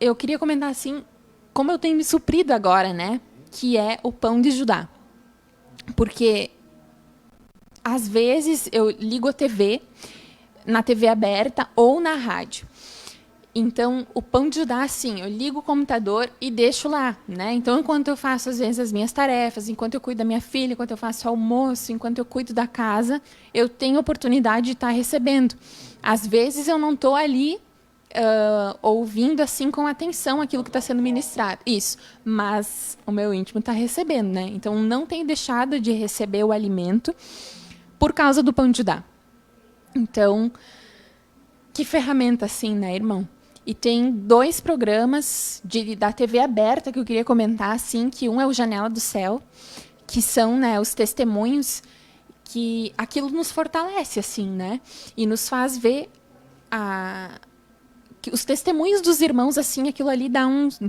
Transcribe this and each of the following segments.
eu queria comentar assim, como eu tenho me suprido agora, né? Que é o pão de Judá. Porque, às vezes, eu ligo a TV, na TV aberta ou na rádio. Então, o pão de Judá, assim, eu ligo o computador e deixo lá, né? Então, enquanto eu faço, às vezes, as minhas tarefas, enquanto eu cuido da minha filha, enquanto eu faço almoço, enquanto eu cuido da casa, eu tenho oportunidade de estar recebendo. Às vezes, eu não estou ali ouvindo, assim, com atenção aquilo que está sendo ministrado. Isso. Mas o meu íntimo está recebendo, né? Então, não tenho deixado de receber o alimento por causa do pão de Judá. Então, que ferramenta, assim, né, irmão? E tem 2 programas da TV aberta que eu queria comentar, assim, que um é o Janela do Céu, que são, né, os testemunhos, que aquilo nos fortalece, assim, né? E nos faz ver que os testemunhos dos irmãos, assim, aquilo ali dá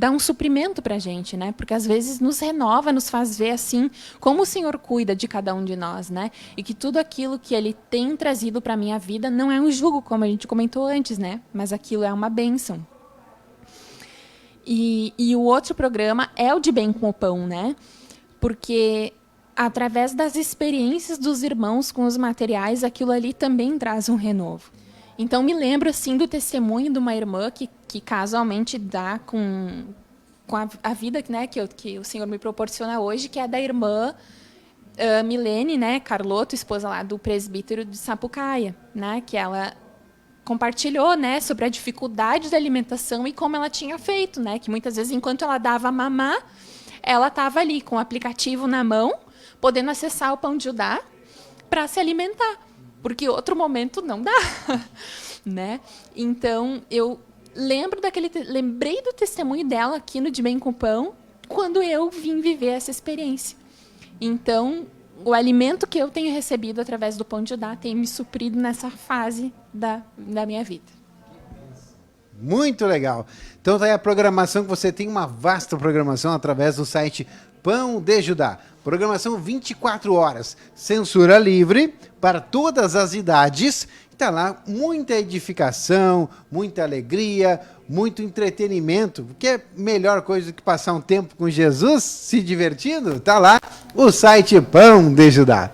um suprimento para a gente, né? Porque às vezes nos renova, nos faz ver, assim, como o Senhor cuida de cada um de nós, né? E que tudo aquilo que Ele tem trazido para a minha vida não é um jugo, como a gente comentou antes, né? Mas aquilo é uma bênção. E o outro programa é o de Bem com o Pão, né? Porque através das experiências dos irmãos com os materiais, aquilo ali também traz um renovo. Então, me lembro, assim, do testemunho de uma irmã que casualmente dá com a vida, né, que o Senhor me proporciona hoje, que é da irmã Milene, né, Carlotto, esposa lá do presbítero de Sapucaia, né, que ela compartilhou, né, sobre a dificuldade da alimentação e como ela tinha feito, né, que muitas vezes, enquanto ela dava mamar, ela estava ali com o aplicativo na mão, podendo acessar o pão de Judá para se alimentar. Porque outro momento não dá, né? Então, eu lembrei do testemunho dela aqui no De Bem com o Pão, quando eu vim viver essa experiência. Então, o alimento que eu tenho recebido através do pão de Judá tem me suprido nessa fase da minha vida. Muito legal. Então, tá aí a programação, que você tem uma vasta programação através do site Pão de Judá. Programação 24 horas, censura livre para todas as idades. Está lá muita edificação, muita alegria, muito entretenimento. Que é melhor coisa do que passar um tempo com Jesus, se divertindo? Está lá o site Pão de Judá.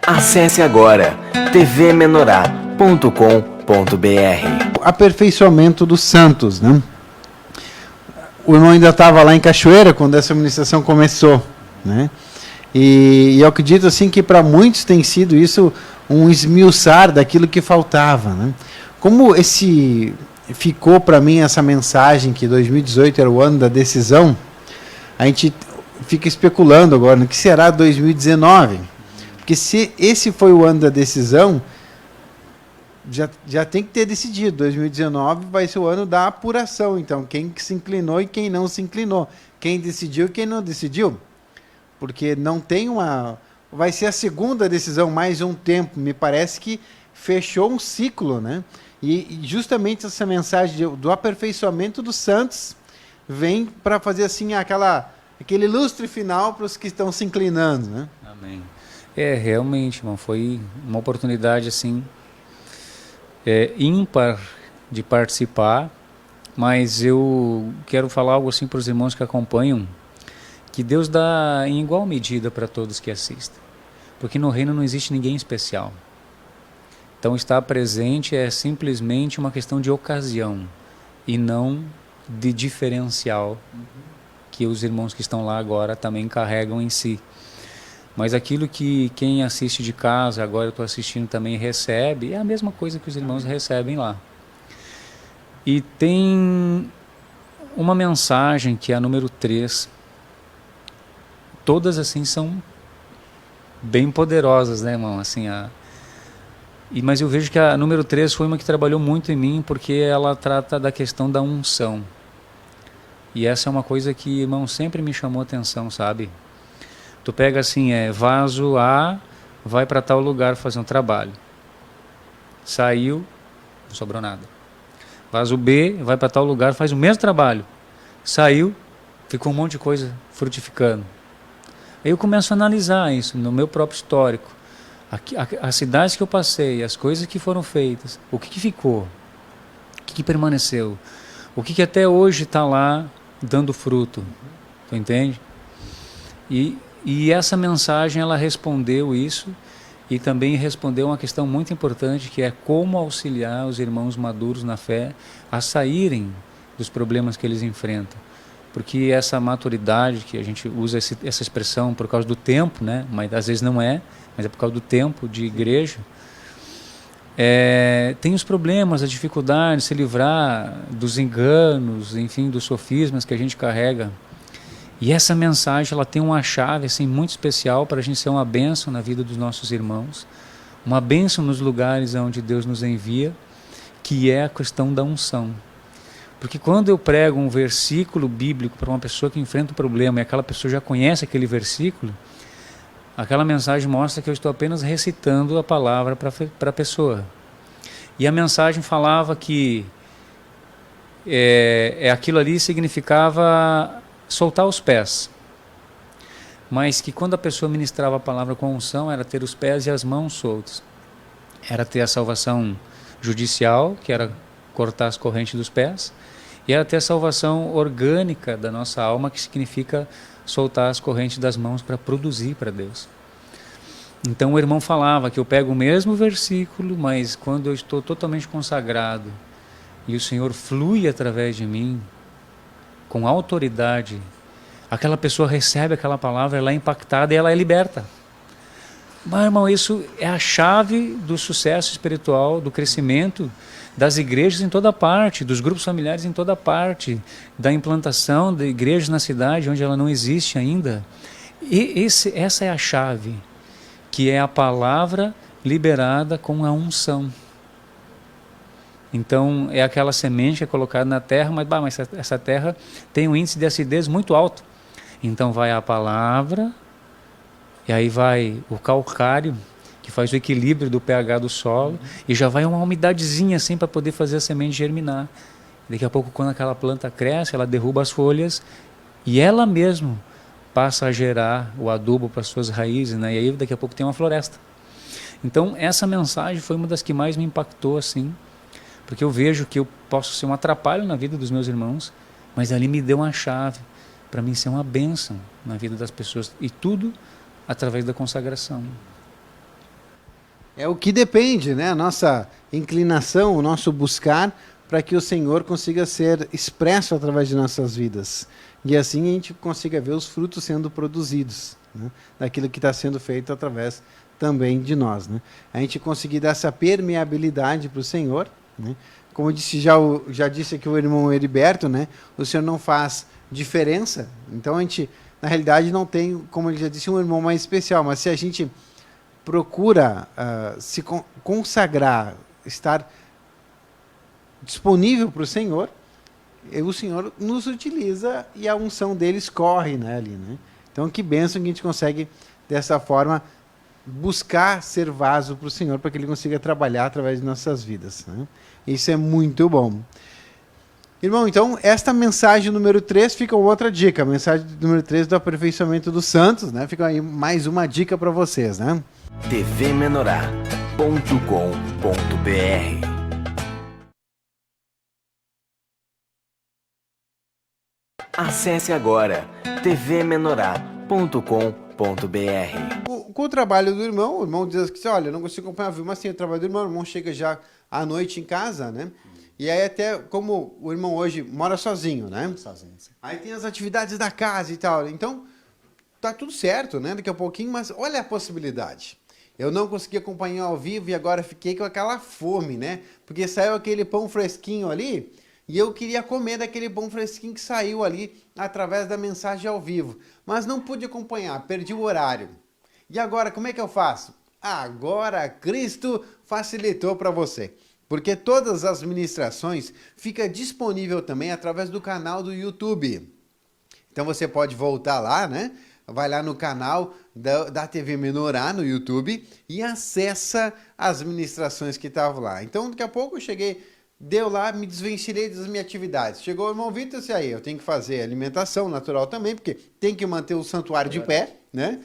Acesse agora tvmenorá.com.br. Aperfeiçoamento dos santos, né? O irmão ainda estava lá em Cachoeira quando essa ministração começou, né? E eu acredito assim que para muitos tem sido isso um esmiuçar daquilo que faltava, né? Como ficou para mim essa mensagem que 2018 era o ano da decisão, a gente fica especulando agora no que será 2019. Porque se esse foi o ano da decisão, já tem que ter decidido. 2019 vai ser o ano da apuração. Então, quem se inclinou e quem não se inclinou. Quem decidiu e quem não decidiu. Porque não tem uma... Vai ser a segunda decisão, mais um tempo. Me parece que fechou um ciclo, né? E justamente essa mensagem do aperfeiçoamento dos santos vem para fazer assim aquele lustre final para os que estão se inclinando, né? Amém. Realmente, irmão, foi uma oportunidade assim ímpar de participar, mas eu quero falar algo assim para os irmãos que acompanham, que Deus dá em igual medida para todos que assistem, porque no reino não existe ninguém especial. Então estar presente é simplesmente uma questão de ocasião e não de diferencial que os irmãos que estão lá agora também carregam em si. Mas aquilo que quem assiste de casa, agora eu estou assistindo também, recebe, é a mesma coisa que os irmãos recebem lá. E tem uma mensagem que é a número 3. Todas assim são bem poderosas, né, irmão? Assim, mas eu vejo que a número 3 foi uma que trabalhou muito em mim, porque ela trata da questão da unção. E essa é uma coisa que, irmão, sempre me chamou a atenção, sabe? Tu pega assim, vaso A vai para tal lugar fazer um trabalho. Saiu, não sobrou nada. Vaso B vai para tal lugar, faz o mesmo trabalho. Saiu, ficou um monte de coisa frutificando. Aí eu começo a analisar isso no meu próprio histórico. As cidades que eu passei, as coisas que foram feitas, o que ficou, o que permaneceu, o que até hoje está lá dando fruto, tu entende? E essa mensagem, ela respondeu isso, e também respondeu uma questão muito importante, que é como auxiliar os irmãos maduros na fé a saírem dos problemas que eles enfrentam. Porque essa maturidade, que a gente usa essa expressão por causa do tempo, né? Mas às vezes não é, mas é por causa do tempo de igreja, tem os problemas, as dificuldades, se livrar dos enganos, enfim, dos sofismas que a gente carrega. E essa mensagem, ela tem uma chave assim, muito especial para a gente ser uma bênção na vida dos nossos irmãos, uma bênção nos lugares onde Deus nos envia, que é a questão da unção. Porque quando eu prego um versículo bíblico para uma pessoa que enfrenta um problema e aquela pessoa já conhece aquele versículo, aquela mensagem mostra que eu estou apenas recitando a palavra para a pessoa. E a mensagem falava que aquilo ali significava soltar os pés. Mas que quando a pessoa ministrava a palavra com unção, era ter os pés e as mãos soltos. Era ter a salvação judicial, que era cortar as correntes dos pés, e era ter a salvação orgânica da nossa alma, que significa soltar as correntes das mãos para produzir para Deus. Então o irmão falava que eu pego o mesmo versículo, mas quando eu estou totalmente consagrado e o Senhor flui através de mim com autoridade, aquela pessoa recebe aquela palavra, ela é impactada e ela é liberta. Mas, irmão, isso é a chave do sucesso espiritual, do crescimento das igrejas em toda parte, dos grupos familiares em toda parte, da implantação de igrejas na cidade onde ela não existe ainda. E essa é a chave, que é a palavra liberada com a unção. Então, é aquela semente que é colocada na terra, mas essa terra tem um índice de acidez muito alto. Então, vai a palavra, e aí vai o calcário, que faz o equilíbrio do pH do solo, e já vai uma umidadezinha assim para poder fazer a semente germinar. Daqui a pouco, quando aquela planta cresce, ela derruba as folhas, e ela mesma passa a gerar o adubo para as suas raízes, né? E aí daqui a pouco tem uma floresta. Então, essa mensagem foi uma das que mais me impactou, assim, porque eu vejo que eu posso ser um atrapalho na vida dos meus irmãos, mas ali me deu uma chave para mim ser uma bênção na vida das pessoas, e tudo através da consagração. É o que depende, né? A nossa inclinação, o nosso buscar para que o Senhor consiga ser expresso através de nossas vidas. E assim a gente consiga ver os frutos sendo produzidos, né? Daquilo que está sendo feito através também de nós, né? A gente conseguir dar essa permeabilidade para o Senhor, né? Como eu disse, já disse aqui o irmão Heriberto, né? O Senhor não faz diferença, então a gente, na realidade, não tem, como ele já disse, um irmão mais especial, mas se a gente procura se consagrar, estar disponível para o Senhor nos utiliza e a unção deles corre, né, ali, né? Então, que bênção que a gente consegue, dessa forma, buscar ser vaso para o Senhor, para que Ele consiga trabalhar através de nossas vidas, né? Isso é muito bom. Irmão, então, esta mensagem número 3 fica outra dica. A mensagem número 3 do aperfeiçoamento dos santos, né? Fica aí mais uma dica para vocês, né? tvmenorá.com.br. Acesse agora tvmenorá.com.br. Com o trabalho do irmão, o irmão diz assim, olha, eu não consigo acompanhar, mas sim, o trabalho do irmão, o irmão chega já à noite em casa, né? E aí até, como o irmão hoje mora sozinho, né? Sozinho. Aí tem as atividades da casa e tal. Então, tá tudo certo, né? Daqui a pouquinho, mas olha a possibilidade. Eu não consegui acompanhar ao vivo e agora fiquei com aquela fome, né? Porque saiu aquele pão fresquinho ali e eu queria comer daquele pão fresquinho que saiu ali através da mensagem ao vivo. Mas não pude acompanhar, perdi o horário. E agora, como é que eu faço? Agora Cristo facilitou para você. Porque todas as ministrações ficam disponíveis também através do canal do YouTube. Então você pode voltar lá, né? Vai lá no canal da TV Menorá no YouTube e acessa as ministrações que estavam lá. Então daqui a pouco eu cheguei Deu lá, me desvencilhei das minhas atividades. Chegou o irmão Vitor e disse, aí, eu tenho que fazer alimentação natural também, porque tem que manter o santuário de pé, né?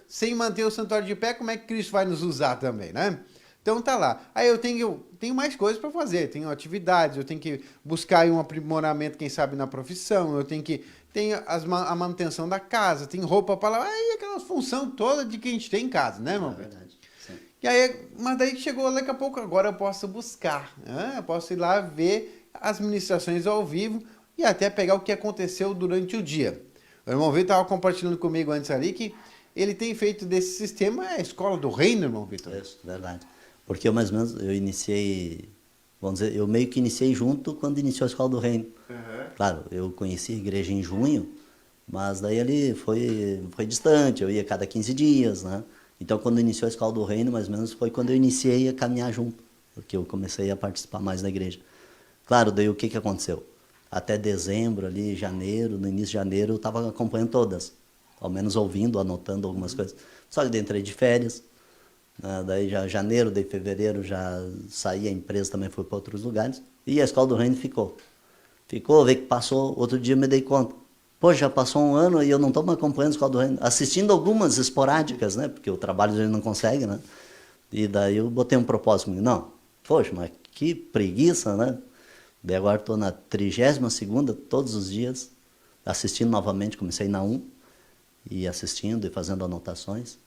Sem manter o santuário de pé, como é que Cristo vai nos usar também, né? Então tá lá. Aí eu tenho mais coisas para fazer, tenho atividades, eu tenho que buscar aí um aprimoramento, quem sabe, na profissão, eu tenho a manutenção da casa, tem roupa para lavar, aí aquela função toda de que a gente tem em casa, né, irmão? É verdade. Sim. E aí, mas daí chegou daqui a pouco, agora eu posso buscar, né? Eu posso ir lá ver as ministrações ao vivo e até pegar o que aconteceu durante o dia. O irmão Vitor estava compartilhando comigo antes ali que ele tem feito desse sistema a escola do reino, irmão Vitor. Isso, verdade. Porque eu mais ou menos, eu iniciei, vamos dizer, eu meio que iniciei junto quando iniciou a escola do reino. Claro, eu conheci a igreja em junho, mas daí ele foi distante, eu ia cada 15 dias, né? Então, quando iniciou a escola do reino, mais ou menos, foi quando eu iniciei a caminhar junto, porque eu comecei a participar mais da igreja. Claro, daí o que aconteceu? Até dezembro, ali, janeiro, no início de janeiro, eu estava acompanhando todas, ao menos ouvindo, anotando algumas coisas. Só que daí entrei de férias, né? Daí já janeiro, daí fevereiro, já saí, a empresa também foi para outros lugares, e a escola do reino ficou. Ficou, veio que passou, outro dia eu me dei conta. Pô, já passou um ano e eu não estou me acompanhando a escola do reino. Assistindo algumas esporádicas, né? Porque o trabalho a gente não consegue, né? E daí eu botei um propósito comigo. Não, poxa, mas que preguiça, né? Daí agora estou na 32ª, todos os dias, assistindo novamente. Comecei na 1, e assistindo e fazendo anotações.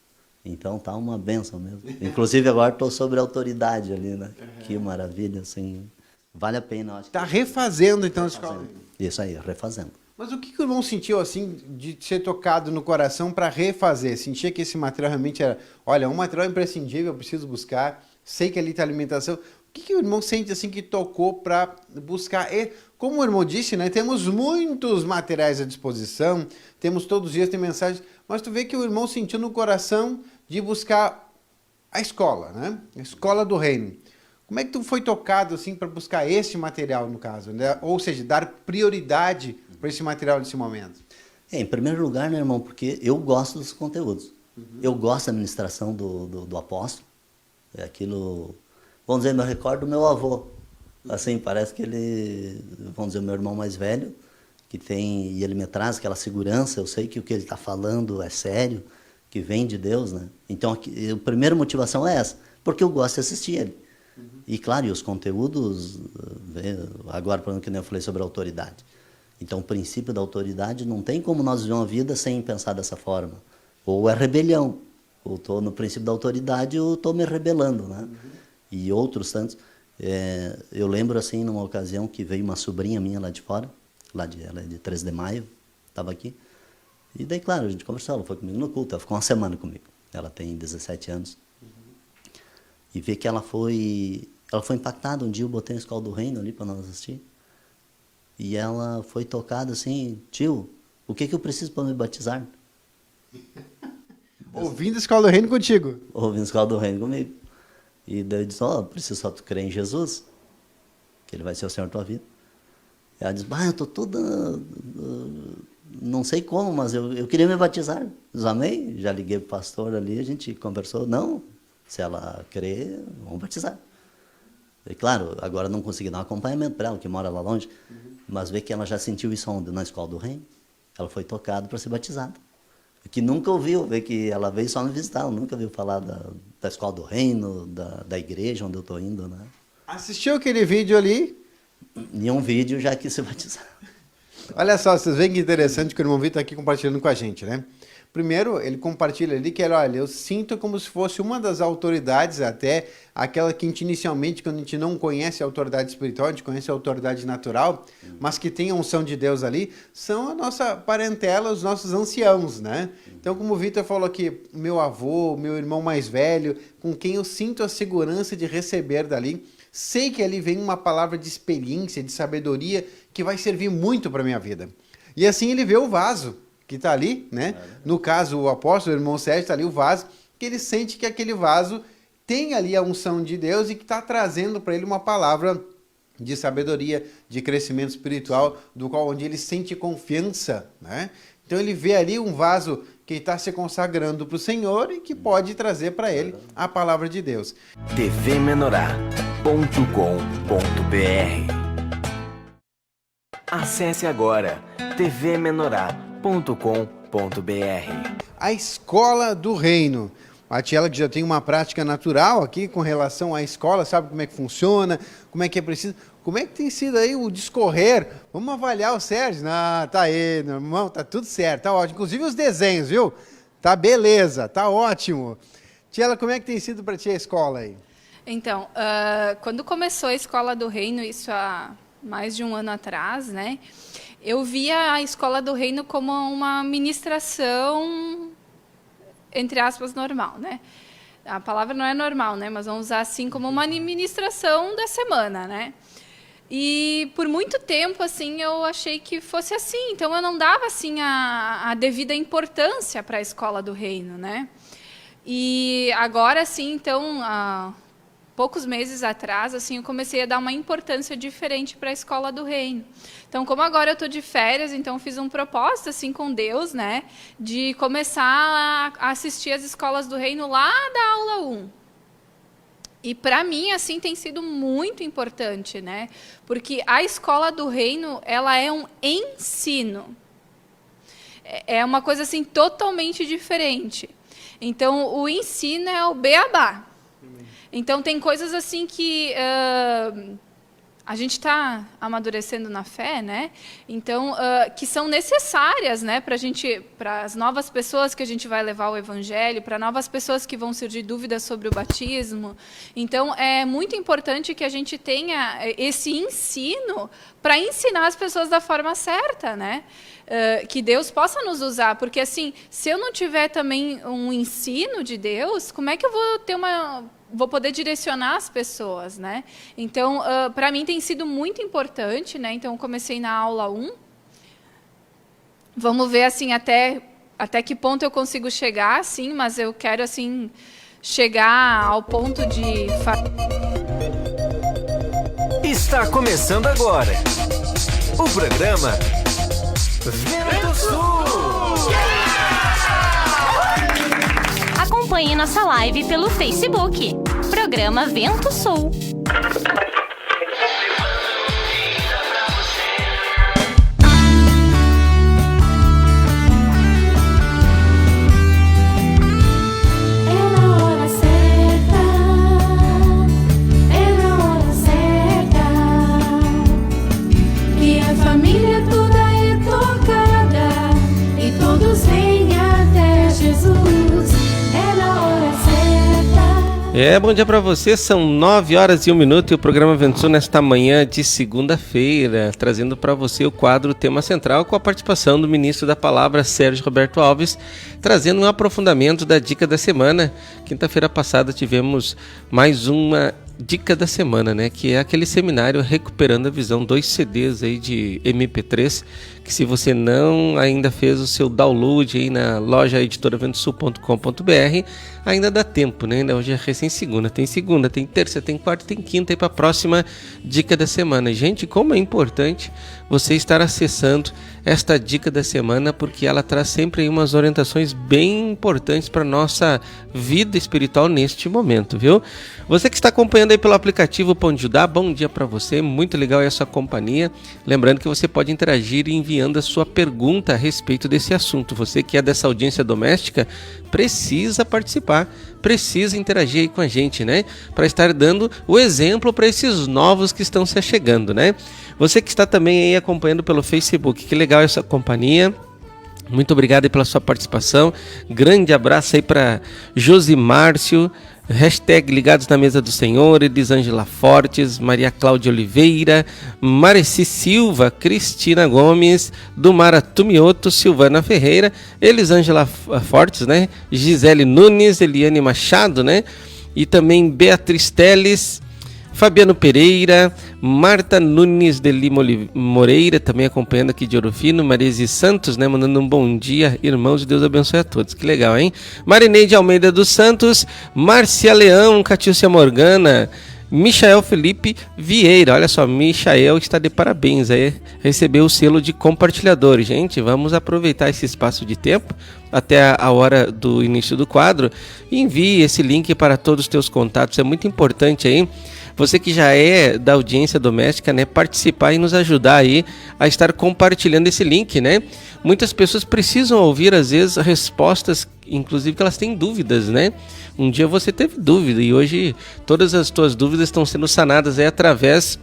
Então tá uma benção mesmo. Inclusive agora estou sobre autoridade ali, né? Que maravilha, assim. Vale a pena. Está refazendo, então, a escola. Isso aí, refazendo. Mas o que o irmão sentiu, assim, de ser tocado no coração para refazer? Sentia que esse material realmente era, olha, um material imprescindível, eu preciso buscar, sei que ali está alimentação. O que o irmão sente, assim, que tocou para buscar? E, como o irmão disse, né, temos muitos materiais à disposição, temos todos os dias, tem mensagens, mas tu vê que o irmão sentiu no coração de buscar a escola, né? A escola do reino. Como é que tu foi tocado, assim, para buscar esse material, no caso, né? Ou seja, dar prioridade para esse material nesse momento? Em primeiro lugar, né, irmão, porque eu gosto dos conteúdos. Eu gosto da ministração do apóstolo. É aquilo, vamos dizer, eu recordo do meu avô. Assim, parece que ele, vamos dizer, o meu irmão mais velho, que tem, e ele me traz aquela segurança, eu sei que o que ele está falando é sério, que vem de Deus, né? Então, a primeira motivação é essa, porque eu gosto de assistir ele. E, claro, e os conteúdos, agora, por exemplo, que eu falei sobre a autoridade. Então, o princípio da autoridade não tem como nós viver uma vida sem pensar dessa forma. Ou é rebelião. Ou estou no princípio da autoridade ou estou me rebelando, né? E outros tantos. Eu lembro, assim, numa ocasião que veio uma sobrinha minha lá de fora, ela é de 13 de maio, estava aqui. E daí, claro, a gente conversou, ela foi comigo no culto, ela ficou uma semana comigo. Ela tem 17 anos. E ver que ela foi impactada. Um dia eu botei na escola do reino ali para nós assistir. E ela foi tocada assim, tio, o que eu preciso para me batizar? Ouvindo a escola do reino contigo. Ouvindo a escola do reino comigo. E daí eu disse, preciso só tu crer em Jesus, que ele vai ser o Senhor da tua vida. E ela disse, eu estou toda, não sei como, mas eu queria me batizar. Eu disse, amém, já liguei pro pastor ali, a gente conversou, não, se ela crer, vamos batizar. E claro, agora não consegui dar um acompanhamento para ela, que mora lá longe, mas ver que ela já sentiu isso onde? Na escola do reino. Ela foi tocada para ser batizada. Que nunca ouviu, ver que ela veio só me visitar, ela nunca ouviu falar da escola do reino, da igreja onde eu estou indo, né? Assistiu aquele vídeo ali? Em um vídeo já quis se batizar. Olha só, vocês veem que interessante que o irmão Vitor está aqui compartilhando com a gente, né? Primeiro, ele compartilha ali que, olha, eu sinto como se fosse uma das autoridades, até aquela que a gente inicialmente, quando a gente não conhece a autoridade espiritual, a gente conhece a autoridade natural, mas que tem a unção de Deus ali, são a nossa parentela, os nossos anciãos, né? Então, como o Vitor falou aqui, meu avô, meu irmão mais velho, com quem eu sinto a segurança de receber dali, sei que ali vem uma palavra de experiência, de sabedoria, que vai servir muito para a minha vida. E assim ele vê o vaso que está ali, né? No caso, o apóstolo, o irmão Sérgio, está ali o vaso, que ele sente que aquele vaso tem ali a unção de Deus e que está trazendo para ele uma palavra de sabedoria, de crescimento espiritual, do qual onde ele sente confiança, né? Então ele vê ali um vaso que está se consagrando para o Senhor e que pode trazer para ele a palavra de Deus. tvmenorá.com.br. Acesse agora tvmenorá.com.br. A escola do reino. A Tiela, que já tem uma prática natural aqui com relação à escola, sabe como é que funciona, como é que é preciso. Como é que tem sido aí o discorrer? Vamos avaliar o Sérgio. Tá aí, meu irmão, tá tudo certo, tá ótimo. Inclusive os desenhos, viu? Tá beleza, tá ótimo. Tiela, como é que tem sido para ti a escola aí? Então, quando começou a Escola do Reino, isso há mais de um ano atrás, né? Eu via a Escola do Reino como uma ministração, entre aspas, normal, né? A palavra não é normal, né? Mas vamos usar assim como uma ministração da semana, né? E por muito tempo, assim, eu achei que fosse assim. Então, eu não dava, assim, a devida importância para a Escola do Reino, né? E agora, assim, então, há poucos meses atrás, assim, eu comecei a dar uma importância diferente para a Escola do Reino. Então, como agora eu estou de férias, então eu fiz um propósito, assim, com Deus, né? De começar a assistir as Escolas do Reino lá da aula 1. E para mim, assim, tem sido muito importante, né? Porque a Escola do Reino, ela é um ensino. É uma coisa, assim, totalmente diferente. Então, o ensino é o beabá. Então, tem coisas, assim, que a gente está amadurecendo na fé, né? Então, que são necessárias, né, para as novas pessoas que a gente vai levar o Evangelho, para novas pessoas que vão surgir dúvidas sobre o batismo. Então, é muito importante que a gente tenha esse ensino para ensinar as pessoas da forma certa, né? Que Deus possa nos usar, porque assim, se eu não tiver também um ensino de Deus, como é que eu vou poder direcionar as pessoas, né? Então, para mim tem sido muito importante, né? Então, eu comecei na aula 1. Vamos ver assim até que ponto eu consigo chegar, assim, mas eu quero assim chegar ao ponto de Está começando agora o programa Vento Sul. Acompanhe nossa live pelo Facebook. Programa Vento Sul. Bom dia para você, são 9h01 e o programa Vento Sul nesta manhã de segunda-feira, trazendo para você o quadro Tema Central com a participação do ministro da Palavra, Sérgio Roberto Alves, trazendo um aprofundamento da dica da semana. Quinta-feira passada tivemos mais uma dica da semana, né? Que é aquele seminário Recuperando a Visão, 2 CDs aí de MP3, que se você não ainda fez o seu download aí na loja editoraventosul.com.br, ainda dá tempo, né? Hoje é recém segunda, tem terça, tem quarta, tem quinta aí para a próxima dica da semana. Gente, como é importante você estar acessando esta dica da semana, porque ela traz sempre aí umas orientações bem importantes para nossa vida espiritual neste momento, viu? Você que está acompanhando aí pelo aplicativo Pão de Judá, bom dia para você, muito legal aí a sua companhia. Lembrando que você pode interagir enviando a sua pergunta a respeito desse assunto. Você que é dessa audiência doméstica, precisa participar, precisa interagir aí com a gente, né? Para estar dando o exemplo para esses novos que estão se achegando, né? Você que está também aí acompanhando pelo Facebook, que legal essa companhia. Muito obrigado aí pela sua participação. Grande abraço aí para Josimárcio, hashtag Ligados na Mesa do Senhor, Elisângela Fortes, Maria Cláudia Oliveira, Mareci Silva, Cristina Gomes, Dumara Tumioto, Silvana Ferreira, Elisângela Fortes, né? Gisele Nunes, Eliane Machado, né? E também Beatriz Teles, Fabiano Pereira, Marta Nunes de Lima Moreira, também acompanhando aqui de Ouro Fino, Marisi Santos, né, mandando um bom dia, irmãos, Deus abençoe a todos, que legal, hein? Marineide Almeida dos Santos, Márcia Leão, Catiúcia Morgana, Michael Felipe Vieira. Olha só, Michael está de parabéns aí, recebeu o selo de compartilhador. Gente, vamos aproveitar esse espaço de tempo até a hora do início do quadro e envie esse link para todos os teus contatos. É muito importante aí, você que já é da audiência doméstica, né, participar e nos ajudar aí a estar compartilhando esse link, né? Muitas pessoas precisam ouvir, às vezes, respostas, inclusive que elas têm dúvidas, né? Um dia você teve dúvida e hoje todas as tuas dúvidas estão sendo sanadas aí através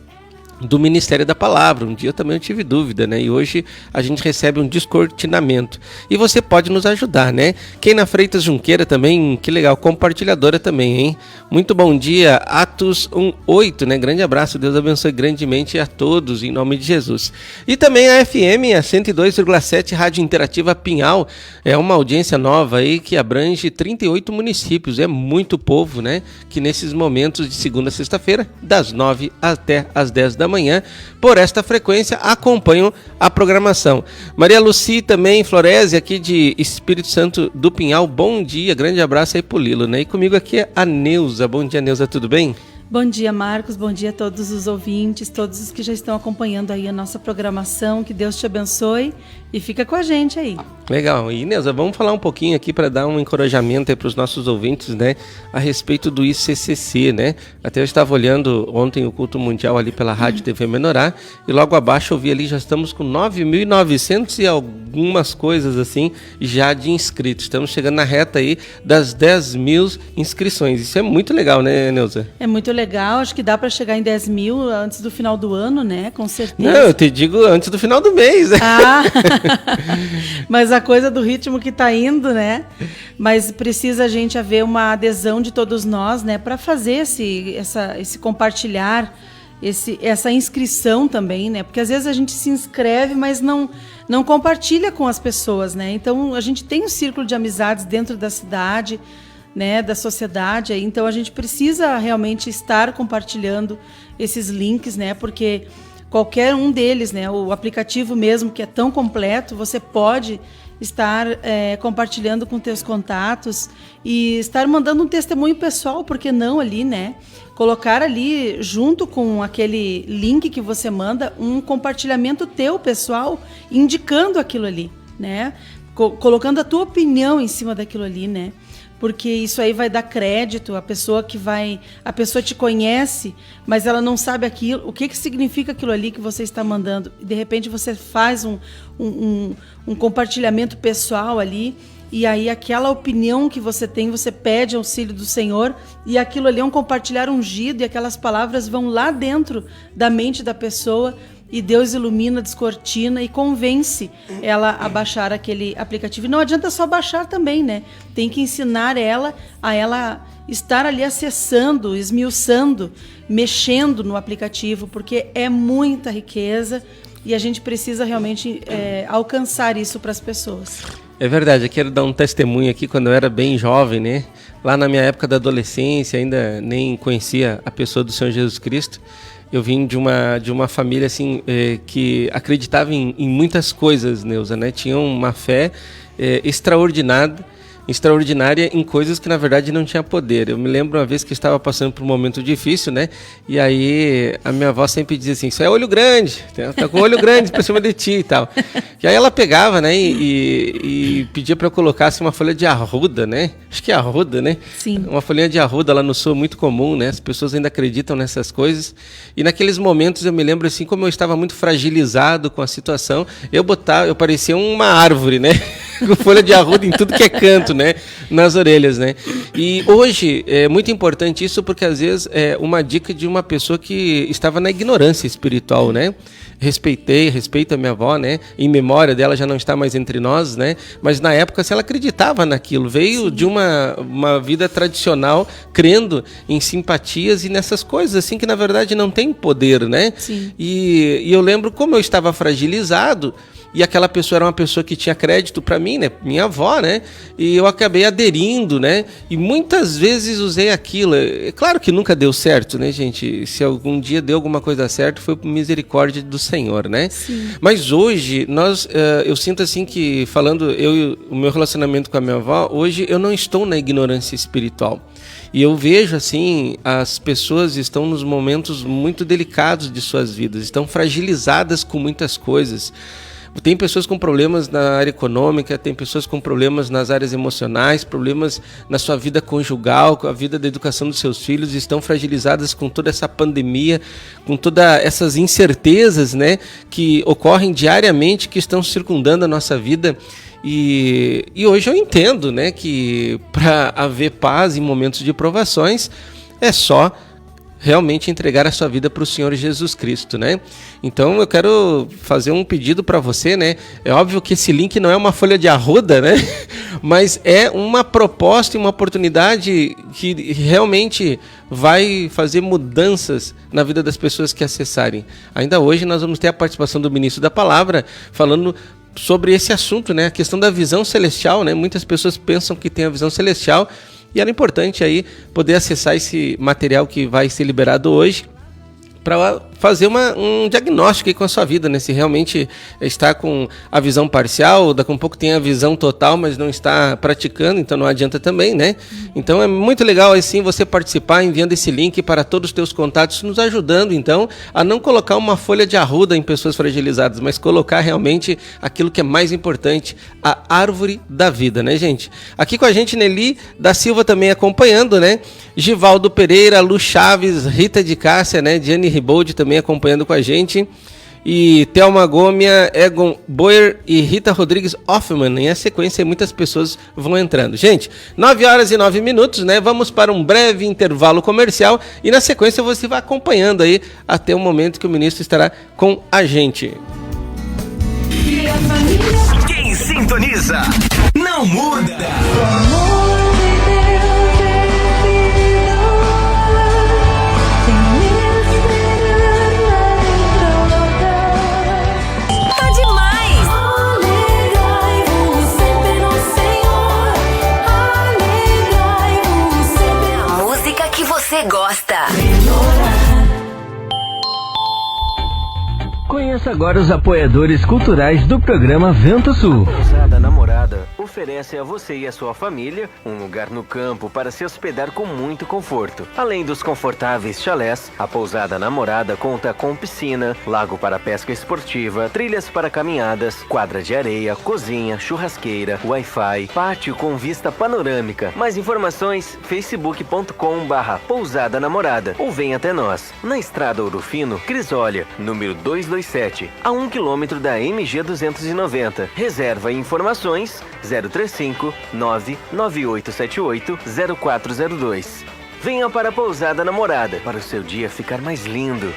do Ministério da Palavra. Um dia também eu tive dúvida, né? E hoje a gente recebe um descortinamento. E você pode nos ajudar, né? Keina Freitas Junqueira também, que legal, compartilhadora também, hein? Muito bom dia, Atos 1:8, né? Grande abraço, Deus abençoe grandemente a todos, em nome de Jesus. E também a FM, a 102,7 Rádio Interativa Pinhal, é uma audiência nova aí que abrange 38 municípios. É muito povo, né? Que nesses momentos de segunda a sexta-feira, das 9 até as 10 da manhã, por esta frequência, acompanham a programação. Maria Luci também, Florese, aqui de Espírito Santo do Pinhal, bom dia, grande abraço aí pro Lilo, né? E comigo aqui é a Neuza. Bom dia, Neuza, tudo bem? Bom dia, Marcos, bom dia a todos os ouvintes, todos os que já estão acompanhando aí a nossa programação, que Deus te abençoe e fica com a gente aí. Legal, e Neuza, vamos falar um pouquinho aqui para dar um encorajamento aí para os nossos ouvintes, né, a respeito do ICCC, né? Até eu estava olhando ontem o culto mundial ali pela Rádio TV Menorá e logo abaixo eu vi ali, já estamos com 9.900 e algumas coisas assim já de inscritos. Estamos chegando na reta aí das 10.000 inscrições. Isso é muito legal, né, Neuza? É muito legal, acho que dá para chegar em 10 mil antes do final do ano, né? Com certeza. Não, eu te digo antes do final do mês. Ah, mas a coisa do ritmo que está indo, né? Mas precisa a gente haver uma adesão de todos nós, né? Para fazer esse compartilhar, essa inscrição também, né? Porque às vezes a gente se inscreve, mas não compartilha com as pessoas, né? Então a gente tem um círculo de amizades dentro da cidade, né, da sociedade, então a gente precisa realmente estar compartilhando esses links, né, porque qualquer um deles, né, o aplicativo mesmo que é tão completo, você pode estar compartilhando com teus contatos e estar mandando um testemunho pessoal, por que não ali, né, colocar ali junto com aquele link que você manda um compartilhamento teu pessoal, indicando aquilo ali, né, colocando a tua opinião em cima daquilo ali, né. Porque isso aí vai dar crédito, a pessoa te conhece, mas ela não sabe o que significa aquilo ali que você está mandando. E de repente você faz um compartilhamento pessoal ali, e aí aquela opinião que você tem, você pede auxílio do Senhor, e aquilo ali é um compartilhar ungido, e aquelas palavras vão lá dentro da mente da pessoa, e Deus ilumina, descortina e convence ela a baixar aquele aplicativo. E não adianta só baixar também, né? Tem que ensinar a ela estar ali acessando, esmiuçando, mexendo no aplicativo, porque é muita riqueza e a gente precisa realmente alcançar isso para as pessoas. É verdade, eu quero dar um testemunho aqui quando eu era bem jovem, né? Lá na minha época da adolescência, ainda nem conhecia a pessoa do Senhor Jesus Cristo. Eu vim de uma família assim, que acreditava em muitas coisas, Neuza, né? Tinha uma fé extraordinária em coisas que na verdade não tinha poder. Eu me lembro uma vez que eu estava passando por um momento difícil, né? E aí a minha avó sempre dizia assim, isso é olho grande, tá com olho grande pra cima de ti e tal. E aí ela pegava, né, e pedia para eu colocar assim, uma folha de arruda, né? Acho que é arruda, né? Sim. Uma folhinha de arruda lá no sul é muito comum, né? As pessoas ainda acreditam nessas coisas. E naqueles momentos eu me lembro assim, como eu estava muito fragilizado com a situação, eu parecia uma árvore, né? Com folha de arruda em tudo que é canto, né? Nas orelhas, né? E hoje é muito importante isso porque às vezes é uma dica de uma pessoa que estava na ignorância espiritual, né? Respeito a minha avó, né? Em memória dela, já não está mais entre nós, né? Mas na época, se ela acreditava naquilo, veio de uma vida tradicional, crendo em simpatias e nessas coisas, assim, que na verdade não tem poder, né? Sim. E eu lembro como eu estava fragilizado, e aquela pessoa era uma pessoa que tinha crédito para mim, né? Minha avó, né? E eu acabei aderindo, né? E muitas vezes usei aquilo. É claro que nunca deu certo, né, gente? Se algum dia deu alguma coisa certa, foi por misericórdia do Senhor, né? Sim. Mas hoje, eu sinto assim que, falando o meu relacionamento com a minha avó, hoje eu não estou na ignorância espiritual. E eu vejo, assim, as pessoas estão nos momentos muito delicados de suas vidas, estão fragilizadas com muitas coisas. Tem pessoas com problemas na área econômica, tem pessoas com problemas nas áreas emocionais, problemas na sua vida conjugal, com a vida da educação dos seus filhos, estão fragilizadas com toda essa pandemia, com todas essas incertezas, né, que ocorrem diariamente, que estão circundando a nossa vida. E hoje eu entendo, né, que para haver paz em momentos de provações é só realmente entregar a sua vida para o Senhor Jesus Cristo, né? Então eu quero fazer um pedido para você, né? É óbvio que esse link não é uma folha de arruda, né? Mas é uma proposta e uma oportunidade que realmente vai fazer mudanças na vida das pessoas que acessarem. Ainda hoje nós vamos ter a participação do ministro da Palavra falando sobre esse assunto, né? A questão da visão celestial, né? Muitas pessoas pensam que tem a visão celestial e era importante aí poder acessar esse material que vai ser liberado hoje para fazer um diagnóstico aí com a sua vida, né? Se realmente está com a visão parcial, daqui a um pouco tem a visão total, mas não está praticando, então não adianta também, né? Então é muito legal assim você participar enviando esse link para todos os teus contatos, nos ajudando então a não colocar uma folha de arruda em pessoas fragilizadas, mas colocar realmente aquilo que é mais importante, a árvore da vida, né, gente? Aqui com a gente Nelly da Silva também acompanhando, né? Givaldo Pereira, Lu Chaves, Rita de Cássia, né? Diane Riboldi também acompanhando com a gente. E Thelma Gômia, Egon Boyer e Rita Rodrigues Hoffman. Em sequência, muitas pessoas vão entrando. Gente, 9h09, né? Vamos para um breve intervalo comercial e na sequência você vai acompanhando aí até o momento que o ministro estará com a gente. Quem sintoniza não muda. Gosta. Conheça agora os apoiadores culturais do programa Vento Sul. Pousada Namorada oferece a você e a sua família um lugar no campo para se hospedar com muito conforto. Além dos confortáveis chalés, a Pousada Namorada conta com piscina, lago para pesca esportiva, trilhas para caminhadas, quadra de areia, cozinha, churrasqueira, Wi-Fi, pátio com vista panorâmica. Mais informações, facebook.com/Pousada Namorada ou vem até nós, na Estrada Ouro Fino, Crisólia, número 227, a 1 km da MG 290. Reserva e informações 035 99878 0402. Venha para a Pousada Namorada para o seu dia ficar mais lindo.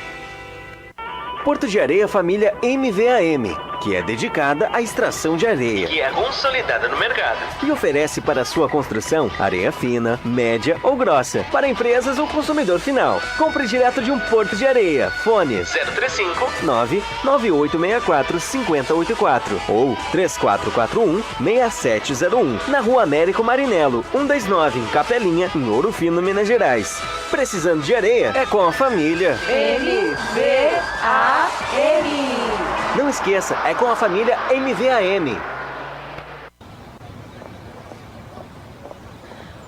Porto de Areia Família MVAM, que é dedicada à extração de areia, que é consolidada no mercado, e oferece para sua construção areia fina, média ou grossa, para empresas ou consumidor final. Compre direto de um Porto de Areia. Fone 035 99864 5084 ou 3441 6701, na Rua Américo Marinello 129, em Capelinha, em Ouro Fino, Minas Gerais. Precisando de areia? É com a família MVAM. Não esqueça, é com a família MVAM.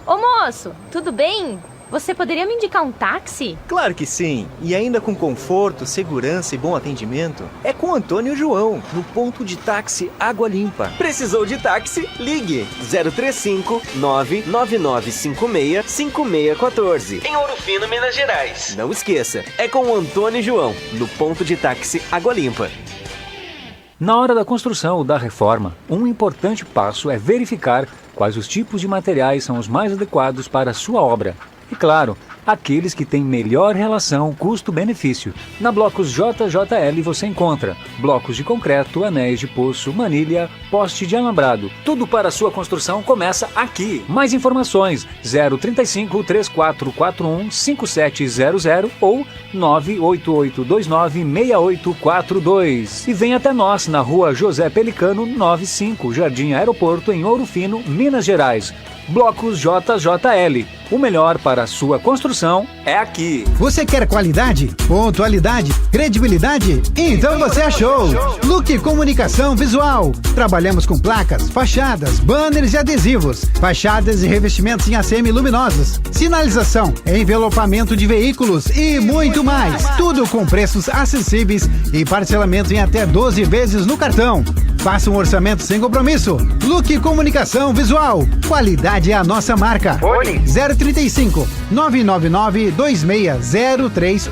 Ô moço, tudo bem? Você poderia me indicar um táxi? Claro que sim, e ainda com conforto, segurança e bom atendimento. É com Antônio João, no ponto de táxi Água Limpa. Precisou de táxi? Ligue 035 99956 5614, em Ouro Fino, Minas Gerais. Não esqueça, é com o Antônio João, no ponto de táxi Água Limpa. Na hora da construção ou da reforma, um importante passo é verificar quais os tipos de materiais são os mais adequados para a sua obra. E claro, aqueles que têm melhor relação custo-benefício. Na Blocos JJL você encontra blocos de concreto, anéis de poço, manilha, poste de alambrado. Tudo para a sua construção começa aqui. Mais informações 035 3441 5700 ou 98829 6842. E vem até nós na Rua José Pelicano 95, Jardim Aeroporto, em Ouro Fino, Minas Gerais. Blocos JJL. O melhor para a sua construção é aqui. Você quer qualidade, pontualidade, credibilidade? Então você achou! Look Comunicação Visual. Trabalhamos com placas, fachadas, banners e adesivos, fachadas e revestimentos em ACM luminosos, sinalização, envelopamento de veículos e muito mais. Tudo com preços acessíveis e parcelamento em até 12 vezes no cartão. Faça um orçamento sem compromisso. Look Comunicação Visual. Qualidade é a nossa marca. Fone 035 999 260316.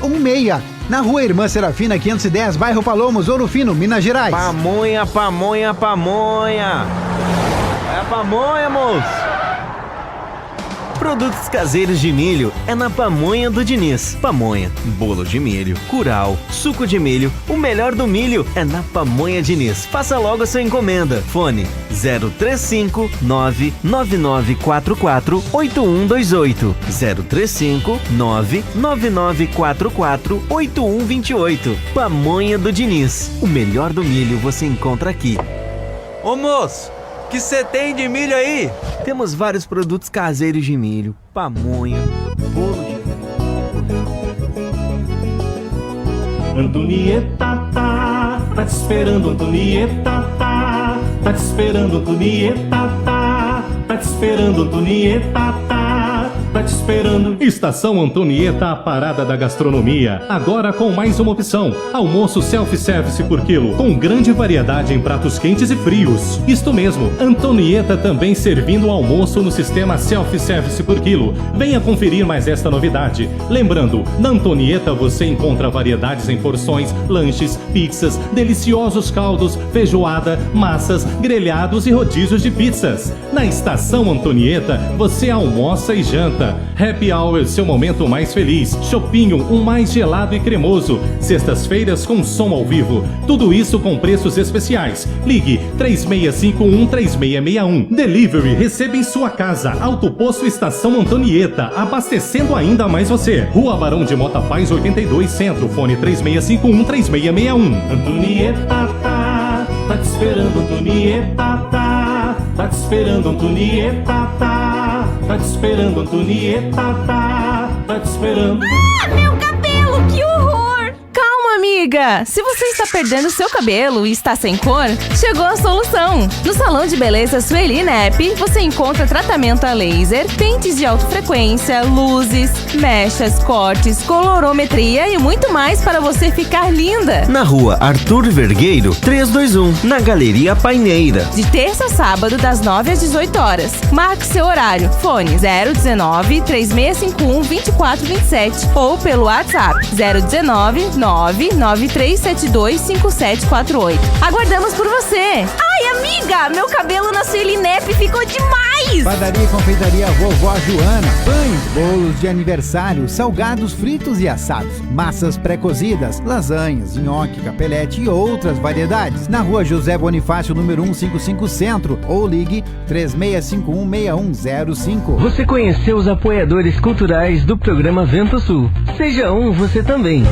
Na Rua Irmã Serafina 510, bairro Palomos, Ouro Fino, Minas Gerais. Pamonha, pamonha, pamonha. É a pamonha, moço. Produtos caseiros de milho é na Pamonha do Diniz. Pamonha, bolo de milho, curau, suco de milho, o melhor do milho é na Pamonha Diniz. Faça logo a sua encomenda. Fone 035 99944 8128 035 99944 8128. Pamonha do Diniz. O melhor do milho você encontra aqui. Ô moço, que você tem de milho aí? Temos vários produtos caseiros de milho, pamonha, bolo de milho. Antonieta tá te esperando, Antonieta tá te esperando, Antonieta tá te esperando, Antonieta tá te esperando. Estação Antonieta, a parada da gastronomia. Agora com mais uma opção: almoço self-service por quilo, com grande variedade em pratos quentes e frios. Isto mesmo, Antonieta também servindo o almoço no sistema self-service por quilo. Venha conferir mais esta novidade. Lembrando, na Antonieta você encontra variedades em porções, lanches, pizzas, deliciosos caldos, feijoada, massas, grelhados e rodízios de pizzas. Na Estação Antonieta você almoça e janta. Happy Hour, seu momento mais feliz. Chopinho, um mais gelado e cremoso. Sextas-feiras com som ao vivo. Tudo isso com preços especiais. Ligue 3651-3661. Delivery, receba em sua casa. Autoposto Estação Antonieta, abastecendo ainda mais você. Rua Barão de Mota Paz, 82 Centro. Fone 3651-3661. Antonieta tá te esperando, Antonieta tá te esperando, Antonieta tá te esperando, Antonieta tá te esperando. Ah, meu cabelo, que horror! Calma, amiga! Se você está perdendo seu cabelo e está sem cor, chegou a solução! No Salão de Beleza Sueli Nep, você encontra tratamento a laser, pentes de alta frequência, luzes, mechas, cortes, colorometria e muito mais para você ficar linda! Na Rua Arthur Vergueiro, 321, na Galeria Paineira. De terça a sábado, das 9 às 18 horas. Marque seu horário. Fone 019-3651-2427 ou pelo WhatsApp 019-993725748. Aguardamos por você! Ai, amiga! Meu cabelo na Sueli Nep ficou demais! Padaria e Confeitaria Vovó Joana. Pães, bolos de aniversário, salgados fritos e assados, massas pré-cozidas, lasanhas, nhoque, capelete e outras variedades. Na Rua José Bonifácio, número 155 Centro, ou ligue 3651-6105. Você conheceu os apoiadores culturais do programa Vento Sul? Seja um você também.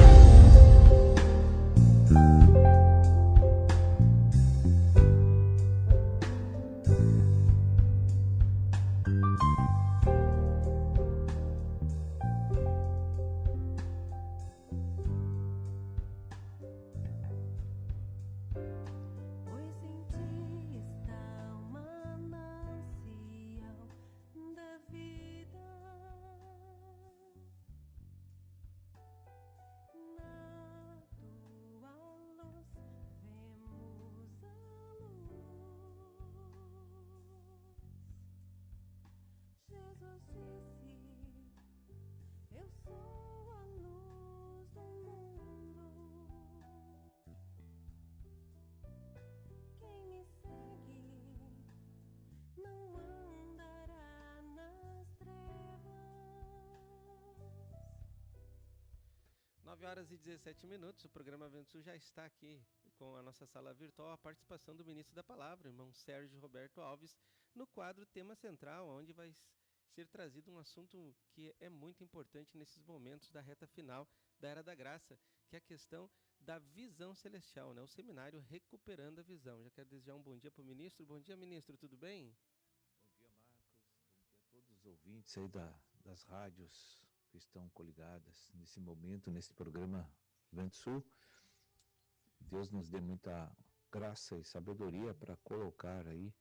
9h17, o programa Vento Sul já está aqui com a nossa sala virtual, a participação do ministro da Palavra, irmão Sérgio Roberto Alves, no quadro Tema Central, onde vai ser trazido um assunto que é muito importante nesses momentos da reta final da Era da Graça, que é a questão da visão celestial, né? O seminário Recuperando a Visão. Já quero desejar um bom dia para o ministro. Bom dia, ministro, tudo bem? Bom dia, Marcos. Bom dia a todos os ouvintes aí das rádios que estão coligadas nesse momento, nesse programa Vento Sul. Deus nos dê muita graça e sabedoria para colocar aí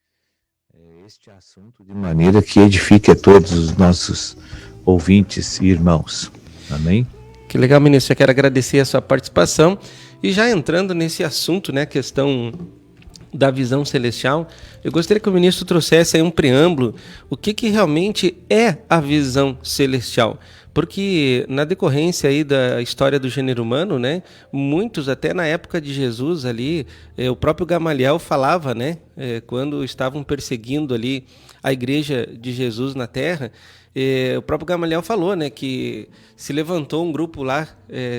este assunto de maneira que edifique a todos os nossos ouvintes e irmãos. Amém? Que legal, ministro. Eu quero agradecer a sua participação. E já entrando nesse assunto, né, questão da visão celestial, eu gostaria que o ministro trouxesse aí um preâmbulo, o que realmente é a visão celestial. Porque na decorrência aí da história do gênero humano, né, muitos, até na época de Jesus ali, o próprio Gamaliel falava, né, quando estavam perseguindo ali a igreja de Jesus na terra, o próprio Gamaliel falou, né, que se levantou um grupo lá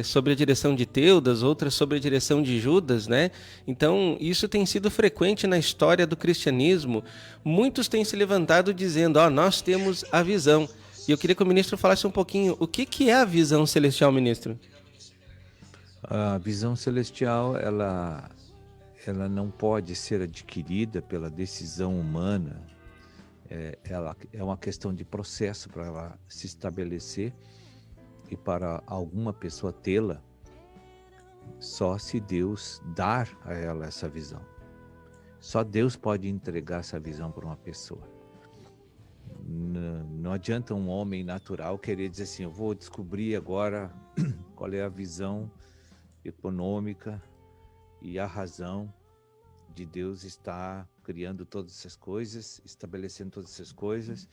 sobre a direção de Teudas, outras sobre a direção de Judas, né? Então, isso tem sido frequente na história do cristianismo. Muitos têm se levantado dizendo, nós temos a visão. E eu queria que o ministro falasse um pouquinho, o que é a visão celestial, ministro? A visão celestial, ela não pode ser adquirida pela decisão humana. Ela é uma questão de processo para ela se estabelecer, e para alguma pessoa tê-la, só se Deus dar a ela essa visão. Só Deus pode entregar essa visão para uma pessoa. Não adianta um homem natural querer dizer assim, eu vou descobrir agora qual é a visão econômica e a razão de Deus estar criando todas essas coisas, estabelecendo todas essas coisas.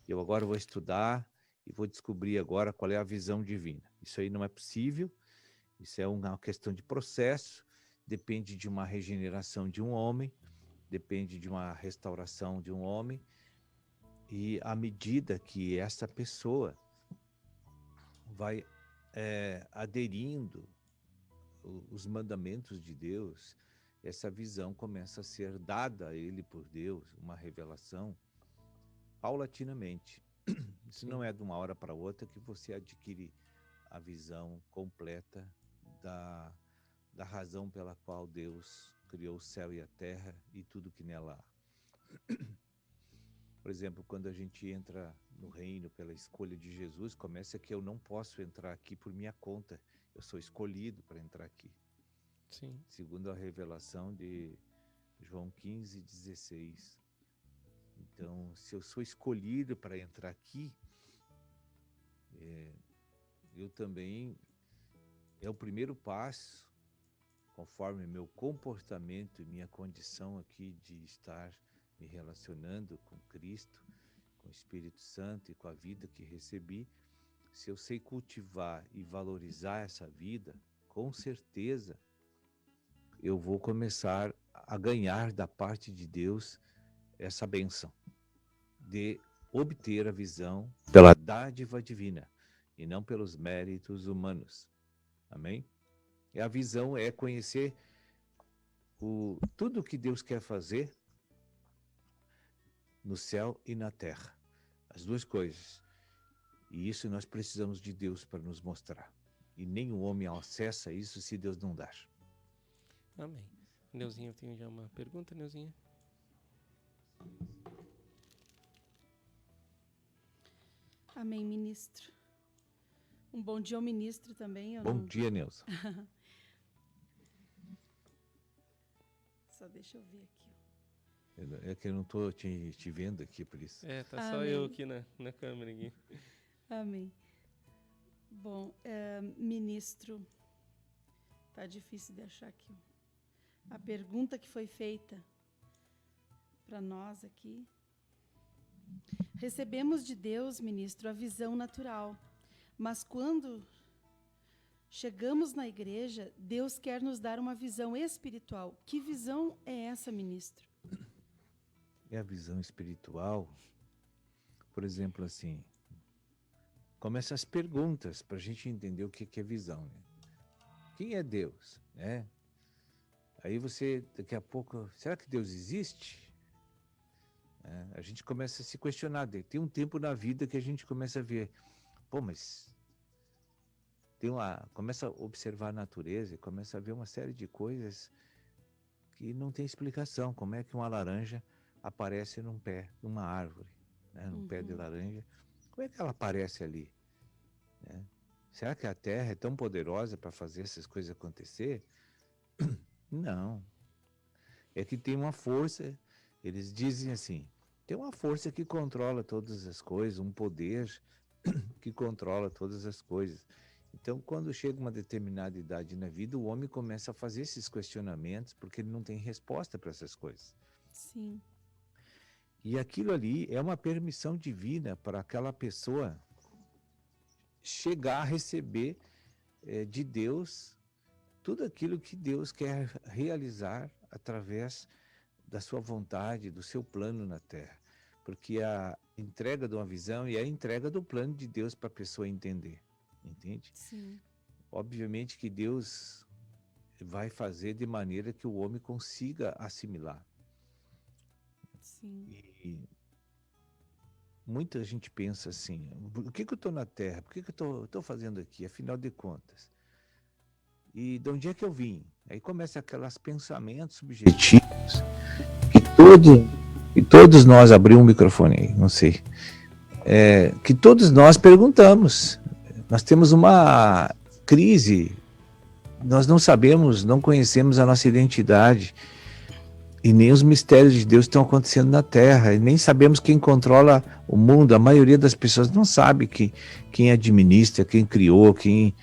Eu agora vou estudar e vou descobrir agora qual é a visão divina. Isso aí não é possível. Isso é uma questão de processo, depende de uma regeneração de um homem, depende de uma restauração de um homem. E à medida que essa pessoa vai aderindo os mandamentos de Deus, essa visão começa a ser dada a ele por Deus, uma revelação, paulatinamente. Isso não é de uma hora para outra que você adquire a visão completa da razão pela qual Deus criou o céu e a terra e tudo que nela há. Por exemplo, quando a gente entra no reino pela escolha de Jesus, começa que eu não posso entrar aqui por minha conta, eu sou escolhido para entrar aqui. Sim. Segundo a revelação de João 15:16. Então, se eu sou escolhido para entrar aqui, eu também, é o primeiro passo, conforme meu comportamento e minha condição aqui de estar me relacionando com Cristo, com o Espírito Santo e com a vida que recebi. Se eu sei cultivar e valorizar essa vida, com certeza eu vou começar a ganhar da parte de Deus essa bênção de obter a visão pela dádiva divina e não pelos méritos humanos. Amém? E a visão é conhecer tudo o que Deus quer fazer no céu e na terra. As duas coisas. E isso nós precisamos de Deus para nos mostrar. E nenhum homem acessa isso se Deus não dar. Amém. Neuzinha, eu tenho já uma pergunta, Neuzinha. Amém, ministro. Um bom dia ao ministro também. Bom dia, Neuza. Só deixa eu ver aqui. É que eu não estou te vendo aqui, por isso. Tá só eu aqui na câmera. Aqui. Amém. Bom, ministro, tá difícil de achar aqui. A pergunta que foi feita para nós aqui. Recebemos de Deus, ministro, a visão natural, mas quando chegamos na igreja, Deus quer nos dar uma visão espiritual. Que visão é essa, ministro? É a visão espiritual, por exemplo, assim, começa as perguntas para a gente entender o que é visão. Né? Quem é Deus? Né? Aí você, daqui a pouco, será que Deus existe? A gente começa a se questionar. Tem um tempo na vida que a gente começa a ver, mas começa a observar a natureza e começa a ver uma série de coisas que não tem explicação. Como é que uma laranja aparece num pé, numa árvore, né? Num pé de laranja? Como é que ela aparece ali? Né? Será que a Terra é tão poderosa para fazer essas coisas acontecer? Não. É que tem uma força, eles dizem assim, tem uma força que controla todas as coisas, um poder que controla todas as coisas. Então, quando chega uma determinada idade na vida, o homem começa a fazer esses questionamentos porque ele não tem resposta para essas coisas. Sim. E aquilo ali é uma permissão divina para aquela pessoa chegar a receber de Deus tudo aquilo que Deus quer realizar através da sua vontade, do seu plano na Terra. Porque a entrega de uma visão e a entrega do plano de Deus para a pessoa entender. Entende? Sim. Obviamente que Deus vai fazer de maneira que o homem consiga assimilar. Sim. E muita gente pensa assim, por que eu estou na Terra? Por que eu estou fazendo aqui? Afinal de contas. E de onde é que eu vim? Aí começa aqueles pensamentos subjetivos que todos nós, abrimos um microfone aí, não sei, que todos nós perguntamos. Nós temos uma crise, nós não sabemos, não conhecemos a nossa identidade e nem os mistérios de Deus estão acontecendo na Terra, e nem sabemos quem controla o mundo. A maioria das pessoas não sabe quem administra, quem criou, quem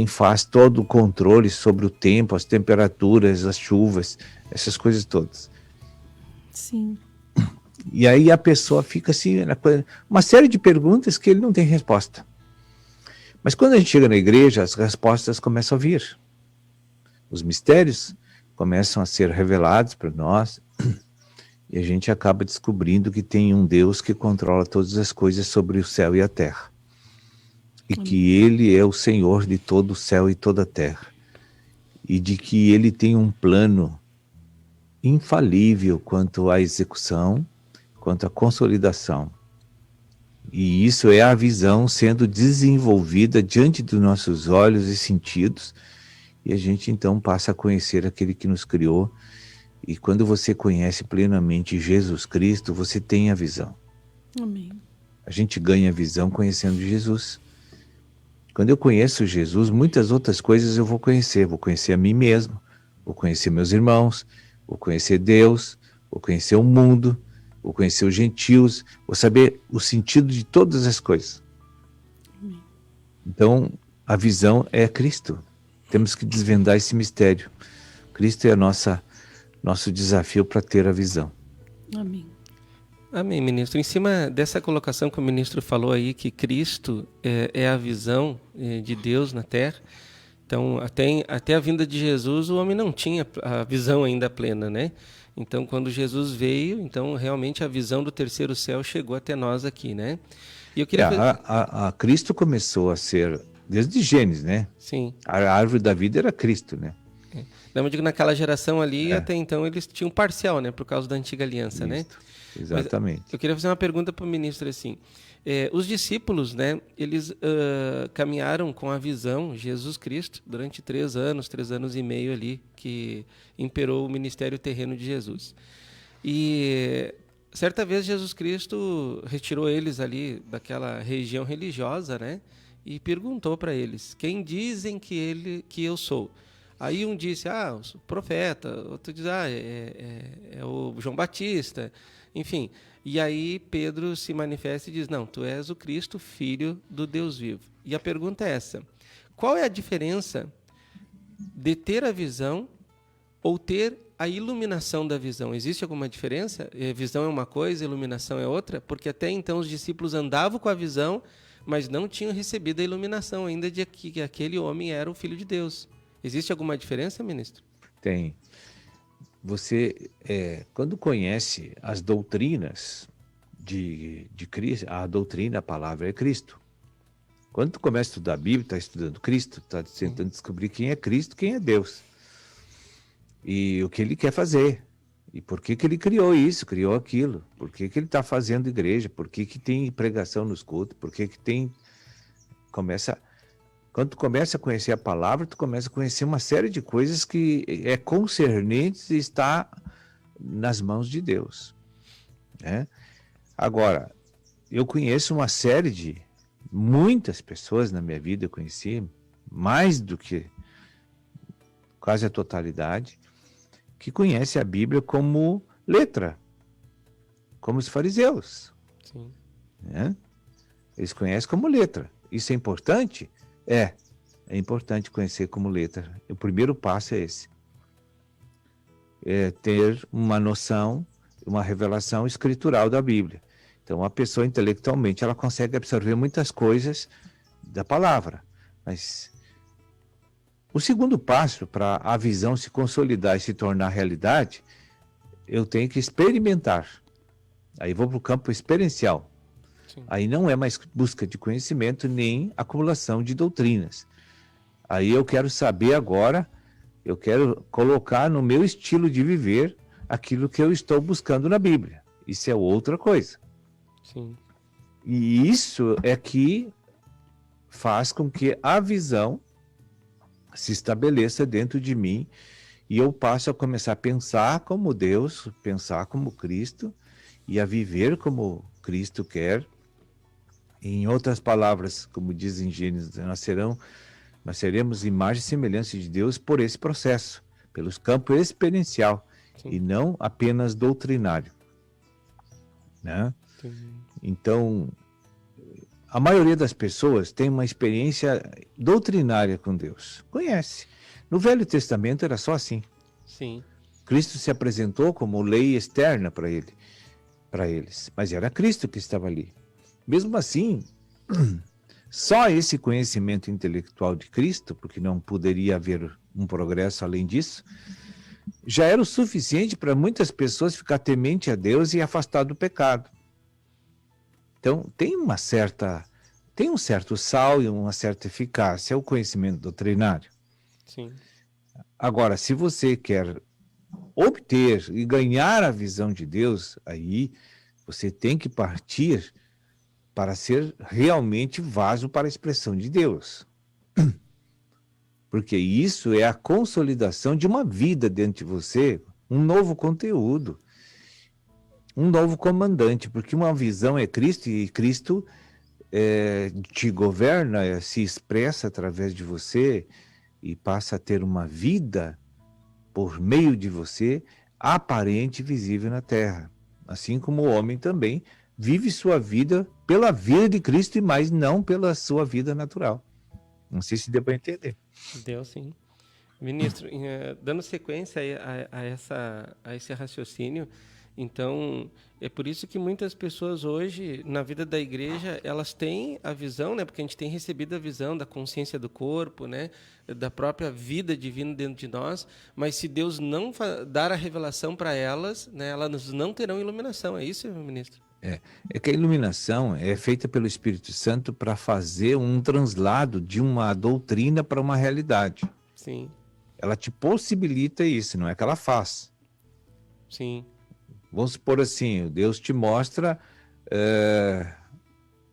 faz todo o controle sobre o tempo, as temperaturas, as chuvas, essas coisas todas. Sim. E aí a pessoa fica assim, uma série de perguntas que ele não tem resposta. Mas quando a gente chega na igreja, as respostas começam a vir. Os mistérios começam a ser revelados para nós e a gente acaba descobrindo que tem um Deus que controla todas as coisas sobre o céu e a terra. E que Ele é o Senhor de todo o céu e toda a terra. E de que Ele tem um plano infalível quanto à execução, quanto à consolidação. E isso é a visão sendo desenvolvida diante dos nossos olhos e sentidos, e a gente então passa a conhecer aquele que nos criou. E quando você conhece plenamente Jesus Cristo, você tem a visão. Amém. A gente ganha a visão conhecendo Jesus. Quando eu conheço Jesus, muitas outras coisas eu vou conhecer a mim mesmo, vou conhecer meus irmãos, vou conhecer Deus, vou conhecer o mundo, vou conhecer os gentios, vou saber o sentido de todas as coisas. Então, a visão é Cristo. Temos que desvendar esse mistério. Cristo é nosso desafio para ter a visão. Amém. Amém, ministro. Em cima dessa colocação que o ministro falou aí, que Cristo é a visão de Deus na Terra, então até a vinda de Jesus o homem não tinha a visão ainda plena, né? Então quando Jesus veio, então realmente a visão do terceiro céu chegou até nós aqui, né? E eu queria a Cristo começou a ser desde Gênesis, né? Sim. A árvore da vida era Cristo, né? Não, eu digo, naquela geração ali, até então eles tinham parcial, né? Por causa da antiga aliança, né? Exatamente. Mas eu queria fazer uma pergunta para o ministro assim. Os discípulos, né? Eles caminharam com a visão Jesus Cristo durante 3 anos e meio ali, que imperou o ministério terreno de Jesus. E certa vez Jesus Cristo retirou eles ali daquela região religiosa, né? E perguntou para eles: quem dizem que eu sou? Aí um disse: o profeta. Outro diz: é o João Batista. Enfim, e aí Pedro se manifesta e diz: não, tu és o Cristo, filho do Deus vivo. E a pergunta é essa: qual é a diferença de ter a visão ou ter a iluminação da visão? Existe alguma diferença? Visão é uma coisa, iluminação é outra? Porque até então os discípulos andavam com a visão, mas não tinham recebido a iluminação ainda de que aquele homem era o Filho de Deus. Existe alguma diferença, ministro? Tem. Você, quando conhece as doutrinas de Cristo, a palavra é Cristo. Quando tu começa a estudar a Bíblia, está estudando Cristo, está tentando descobrir quem é Cristo, quem é Deus. E o que ele quer fazer. E por que ele criou isso, criou aquilo. Por que ele está fazendo igreja, por que tem pregação nos cultos, por que tem... Quando tu começa a conhecer a palavra, tu começa a conhecer uma série de coisas que é concernentes e está nas mãos de Deus. Né? Agora, eu conheço uma série de... Muitas pessoas na minha vida eu conheci, mais do que quase a totalidade, que conhece a Bíblia como letra, como os fariseus. Sim. Né? Eles conhecem como letra. Isso é importante? É importante conhecer como letra. O primeiro passo é esse. É ter uma noção, uma revelação escritural da Bíblia. Então, a pessoa intelectualmente, ela consegue absorver muitas coisas da palavra, mas o segundo passo para a visão se consolidar e se tornar realidade, eu tenho que experimentar. Aí vou para o campo experiencial. Sim. Aí não é mais busca de conhecimento nem acumulação de doutrinas. Aí eu quero saber agora, eu quero colocar no meu estilo de viver aquilo que eu estou buscando na Bíblia. Isso é outra coisa. Sim. E isso é que faz com que a visão se estabeleça dentro de mim e eu passo a começar a pensar como Deus, pensar como Cristo e a viver como Cristo quer. Em outras palavras, como diz em Gênesis, nós seremos imagem e semelhança de Deus por esse processo, pelos campos experiencial. Sim. E não apenas doutrinário. Né? Então, a maioria das pessoas tem uma experiência doutrinária com Deus. Conhece. No Velho Testamento era só assim. Sim. Cristo se apresentou como lei externa para eles, mas era Cristo que estava ali. Mesmo assim, só esse conhecimento intelectual de Cristo, porque não poderia haver um progresso além disso, já era o suficiente para muitas pessoas ficar temente a Deus e afastar do pecado. Então, tem um certo sal e uma certa eficácia o conhecimento doutrinário. Sim. Agora, se você quer obter e ganhar a visão de Deus, aí você tem que partir para ser realmente vaso para a expressão de Deus. Porque isso é a consolidação de uma vida dentro de você, um novo conteúdo, um novo comandante, porque uma visão é Cristo e Cristo te governa, se expressa através de você e passa a ter uma vida por meio de você, aparente e visível na terra. Assim como o homem também vive sua vida pela vida de Cristo e mais não pela sua vida natural. Não sei se deu para entender. Deu sim. Ministro, dando sequência a esse raciocínio, então, é por isso que muitas pessoas hoje, na vida da igreja, elas têm a visão, né? Porque a gente tem recebido a visão da consciência do corpo, né? Da própria vida divina dentro de nós, mas se Deus não dar a revelação para elas, né? Elas não terão iluminação. É isso, ministro? É que a iluminação é feita pelo Espírito Santo para fazer um translado de uma doutrina para uma realidade. Sim. Ela te possibilita isso, não é que ela faz. Sim. Vamos supor assim, Deus te mostra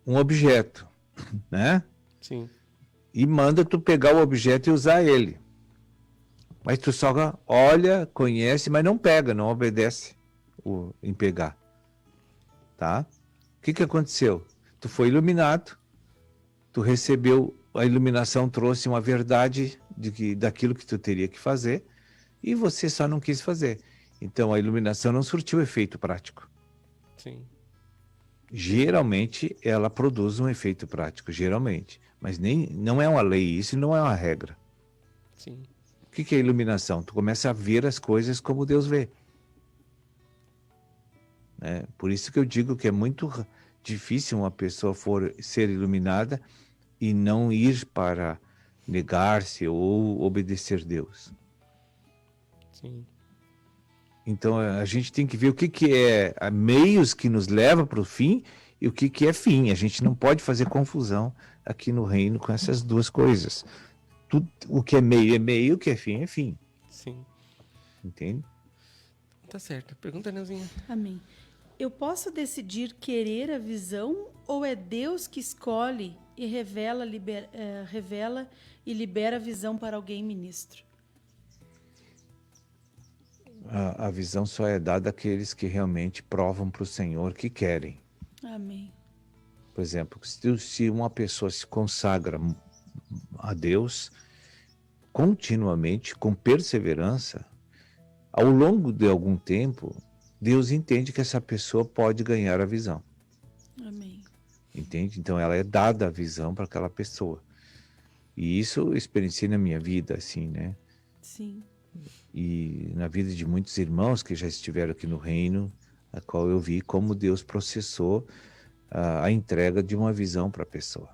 um objeto, né? Sim. E manda tu pegar o objeto e usar ele. Mas tu só olha, conhece, mas não pega, não obedece em pegar. Tá? O que aconteceu? Tu foi iluminado, tu recebeu, a iluminação trouxe uma verdade daquilo que tu teria que fazer e você só não quis fazer. Então a iluminação não surtiu efeito prático. Sim. Geralmente ela produz um efeito prático, geralmente. Mas não é uma lei, isso não é uma regra. Sim. O que é iluminação? Tu começa a ver as coisas como Deus vê. Por isso que eu digo que é muito difícil uma pessoa ser iluminada e não ir para negar-se ou obedecer Deus. Sim. Então a gente tem que ver o que é meios que nos levam para o fim e o que é fim. A gente não pode fazer confusão aqui no reino com essas duas coisas. Tudo, o que é meio, o que é fim. Sim. Entende? Tá certo. Pergunta, Neuzinha. Amém. Eu posso decidir querer a visão ou é Deus que escolhe e revela e libera a visão para alguém, ministro? A visão só é dada àqueles que realmente provam para o Senhor que querem. Amém. Por exemplo, se uma pessoa se consagra a Deus continuamente, com perseverança, ao longo de algum tempo, Deus entende que essa pessoa pode ganhar a visão. Amém. Entende? Então ela é dada a visão para aquela pessoa. E isso eu experienciei na minha vida, assim, né? Sim. E na vida de muitos irmãos que já estiveram aqui no reino, a qual eu vi como Deus processou a entrega de uma visão para a pessoa.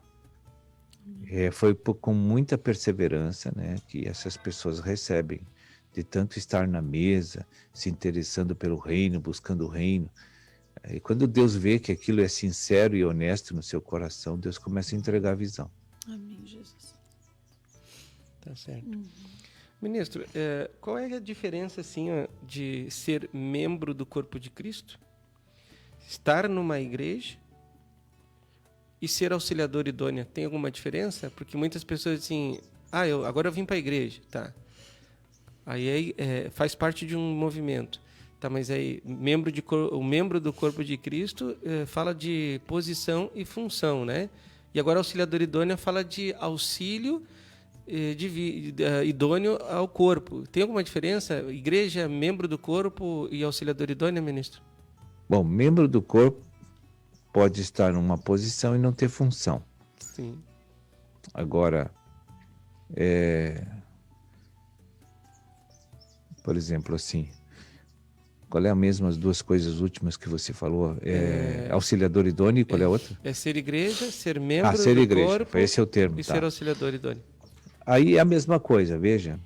Foi com muita perseverança, né, que essas pessoas recebem, de tanto estar na mesa, se interessando pelo reino, buscando o reino. E quando Deus vê que aquilo é sincero e honesto no seu coração, Deus começa a entregar a visão. Amém, Jesus. Tá certo. Ministro, qual é a diferença assim, de ser membro do corpo de Cristo, estar numa igreja e ser auxiliador idôneo? Tem alguma diferença? Porque muitas pessoas assim, agora eu vim para a igreja, tá? Aí faz parte de um movimento, tá? Mas aí o membro do corpo de Cristo fala de posição e função, né? E agora auxiliador idôneo fala de auxílio idôneo ao corpo. Tem alguma diferença? Igreja, membro do corpo e auxiliador idôneo, ministro? Bom, membro do corpo pode estar numa posição e não ter função. Sim. Agora, por exemplo, assim, qual é a mesma as duas coisas últimas que você falou? Auxiliador idôneo e qual é a outra? É ser igreja, ser membro ser do igreja. corpo. Esse é o termo. E tá. ser auxiliador idôneo. Aí é a mesma coisa, veja.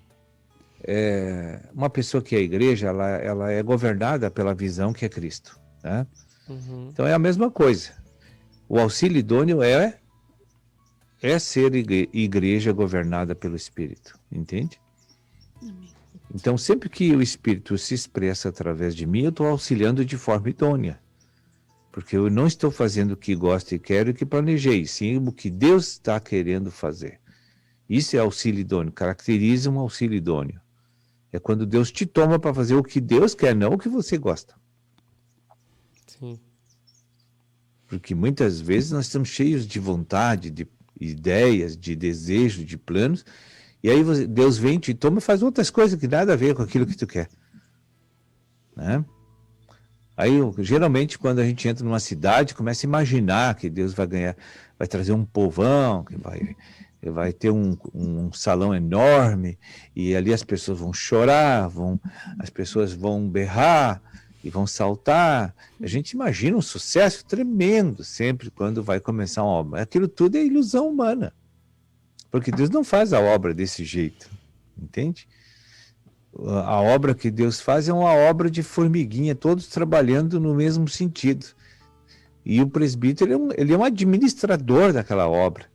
Uma pessoa que é igreja, ela é governada pela visão que é Cristo. Né? Uhum. Então é a mesma coisa. O auxílio idôneo é ser igreja governada pelo Espírito. Entende? Amém. Então sempre que o Espírito se expressa através de mim, eu estou auxiliando de forma idônea. Porque eu não estou fazendo o que gosto e quero e que planejei, sim o que Deus está querendo fazer. Isso é auxílio idôneo, caracteriza um auxílio idôneo. É quando Deus te toma para fazer o que Deus quer, não o que você gosta. Sim. Porque muitas vezes nós estamos cheios de vontade, de ideias, de desejo, de planos, e aí Deus vem, te toma e faz outras coisas que nada a ver com aquilo que tu quer. Né? Aí, geralmente, quando a gente entra numa cidade, começa a imaginar que Deus vai trazer um povão, que vai ter um salão enorme, e ali as pessoas vão chorar, as pessoas vão berrar e vão saltar. A gente imagina um sucesso tremendo sempre quando vai começar uma obra. Aquilo tudo é ilusão humana, porque Deus não faz a obra desse jeito, entende? A obra que Deus faz é uma obra de formiguinha, todos trabalhando no mesmo sentido. E o presbítero, ele é um administrador daquela obra.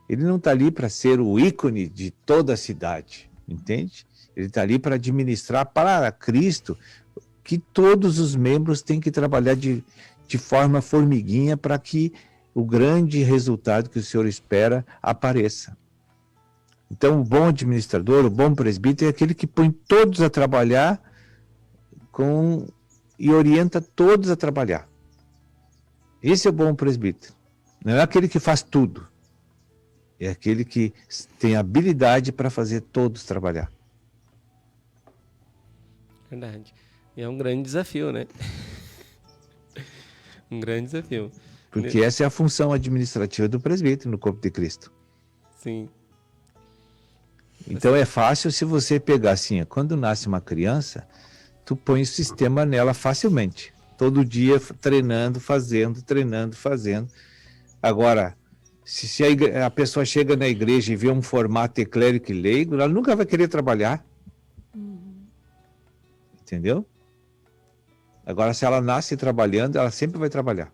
Ele não está ali para ser o ícone de toda a cidade, entende? Ele está ali para administrar para Cristo, que todos os membros têm que trabalhar de forma formiguinha para que o grande resultado que o Senhor espera apareça. Então, o bom administrador, o bom presbítero é aquele que põe todos a trabalhar e orienta todos a trabalhar. Esse é o bom presbítero. Não é aquele que faz tudo. É aquele que tem habilidade para fazer todos trabalhar. Verdade. E é um grande desafio, né? Um grande desafio. Porque essa é a função administrativa do presbítero no corpo de Cristo. Sim. Então é fácil se você pegar assim, quando nasce uma criança, tu põe o sistema nela facilmente. Todo dia treinando, fazendo. Agora, se a pessoa chega na igreja e vê um formato eclérico e leigo, ela nunca vai querer trabalhar. Entendeu? Agora, se ela nasce trabalhando, ela sempre vai trabalhar.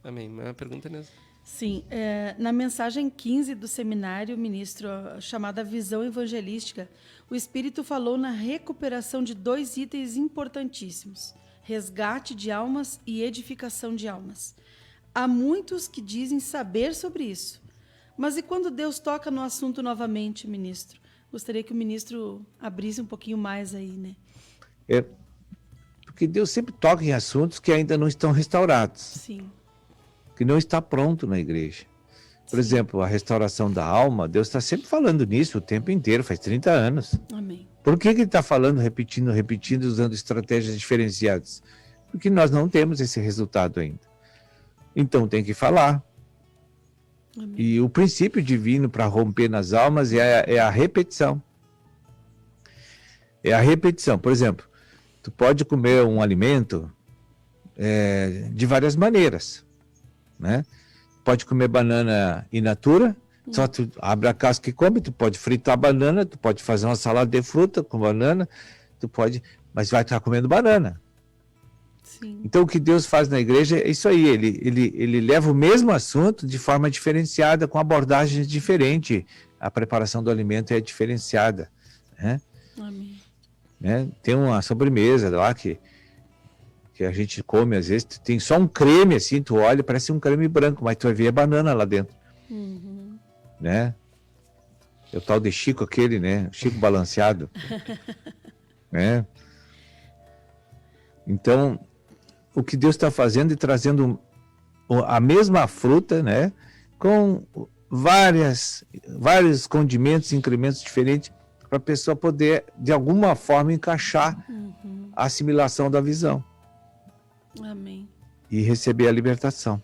Amém. Uma pergunta, Neuza? Sim, na mensagem 15 do seminário, ministro, chamada Visão Evangelística, o Espírito falou na recuperação de 2 itens importantíssimos: resgate de almas e edificação de almas. Há muitos que dizem saber sobre isso. Mas e quando Deus toca no assunto novamente, ministro? Gostaria que o ministro abrisse um pouquinho mais aí, né? Porque Deus sempre toca em assuntos que ainda não estão restaurados. Sim. Que não está pronto na igreja. Por exemplo, a restauração da alma, Deus está sempre falando nisso o tempo inteiro, faz 30 anos. Amém. Por que ele está falando, repetindo, usando estratégias diferenciadas? Porque nós não temos esse resultado ainda. Então tem que falar. Amém. E o princípio divino para romper nas almas é a repetição. É a repetição. Por exemplo, tu pode comer um alimento de várias maneiras, né? Pode comer banana in natura, só tu abre a casca e come. Tu pode fritar a banana, tu pode fazer uma salada de fruta com banana, mas vai estar comendo banana. Sim. Então o que Deus faz na igreja é isso aí, ele leva o mesmo assunto de forma diferenciada, com abordagens diferentes. A preparação do alimento é diferenciada, né? Amém. Né? Tem uma sobremesa lá que a gente come às vezes, tem só um creme assim, tu olha, parece um creme branco, mas tu vai ver a banana lá dentro. Né? É o tal de Chico aquele, né? Chico balanceado. Né? Então, o que Deus está fazendo e trazendo a mesma fruta, né? Com vários condimentos, incrementos diferentes, para a pessoa poder, de alguma forma, encaixar a assimilação da visão. Amém. E receber a libertação.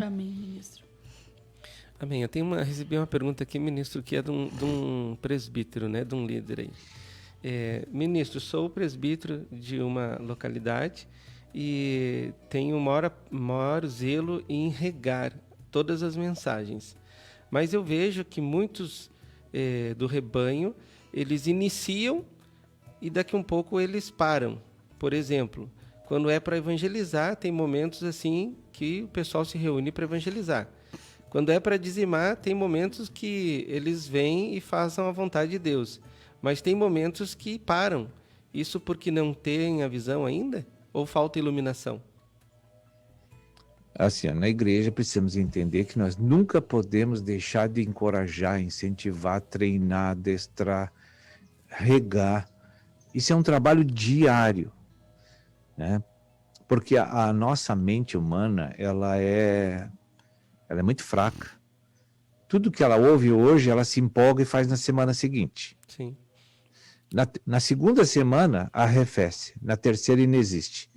Amém, ministro. Amém. Eu recebi uma pergunta aqui, ministro, que é de um presbítero, né? De um líder aí. Ministro, sou presbítero de uma localidade e tenho maior zelo em regar todas as mensagens. Mas eu vejo que muitos do rebanho, eles iniciam e daqui um pouco eles param. Por exemplo, quando é para evangelizar, tem momentos assim que o pessoal se reúne para evangelizar. Quando é para dizimar, tem momentos que eles vêm e fazem a vontade de Deus. Mas tem momentos que param. Isso porque não tem a visão ainda? Ou falta iluminação? Assim, na igreja precisamos entender que nós nunca podemos deixar de encorajar, incentivar, treinar, adestrar, regar. Isso é um trabalho diário, né? Porque a nossa mente humana, ela é muito fraca. Tudo que ela ouve hoje, ela se empolga e faz na semana seguinte. Sim. Na segunda semana, arrefece. Na terceira, inexiste.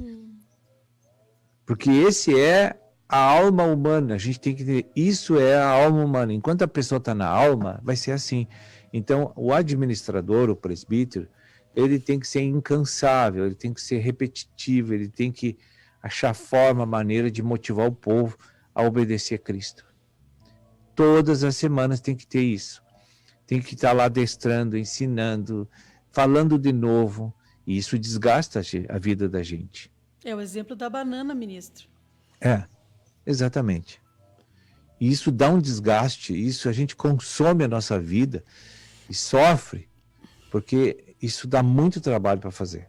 Porque esse é a alma humana. A gente tem que ter, isso é a alma humana. Enquanto a pessoa está na alma, vai ser assim. Então, o administrador, o presbítero, ele tem que ser incansável, ele tem que ser repetitivo, ele tem que achar forma, maneira de motivar o povo a obedecer a Cristo. Todas as semanas tem que ter isso. Tem que estar lá adestrando, ensinando, falando de novo. E isso desgasta a vida da gente. É o exemplo da banana, ministro. Exatamente. E isso dá um desgaste, isso a gente consome a nossa vida e sofre, porque isso dá muito trabalho para fazer.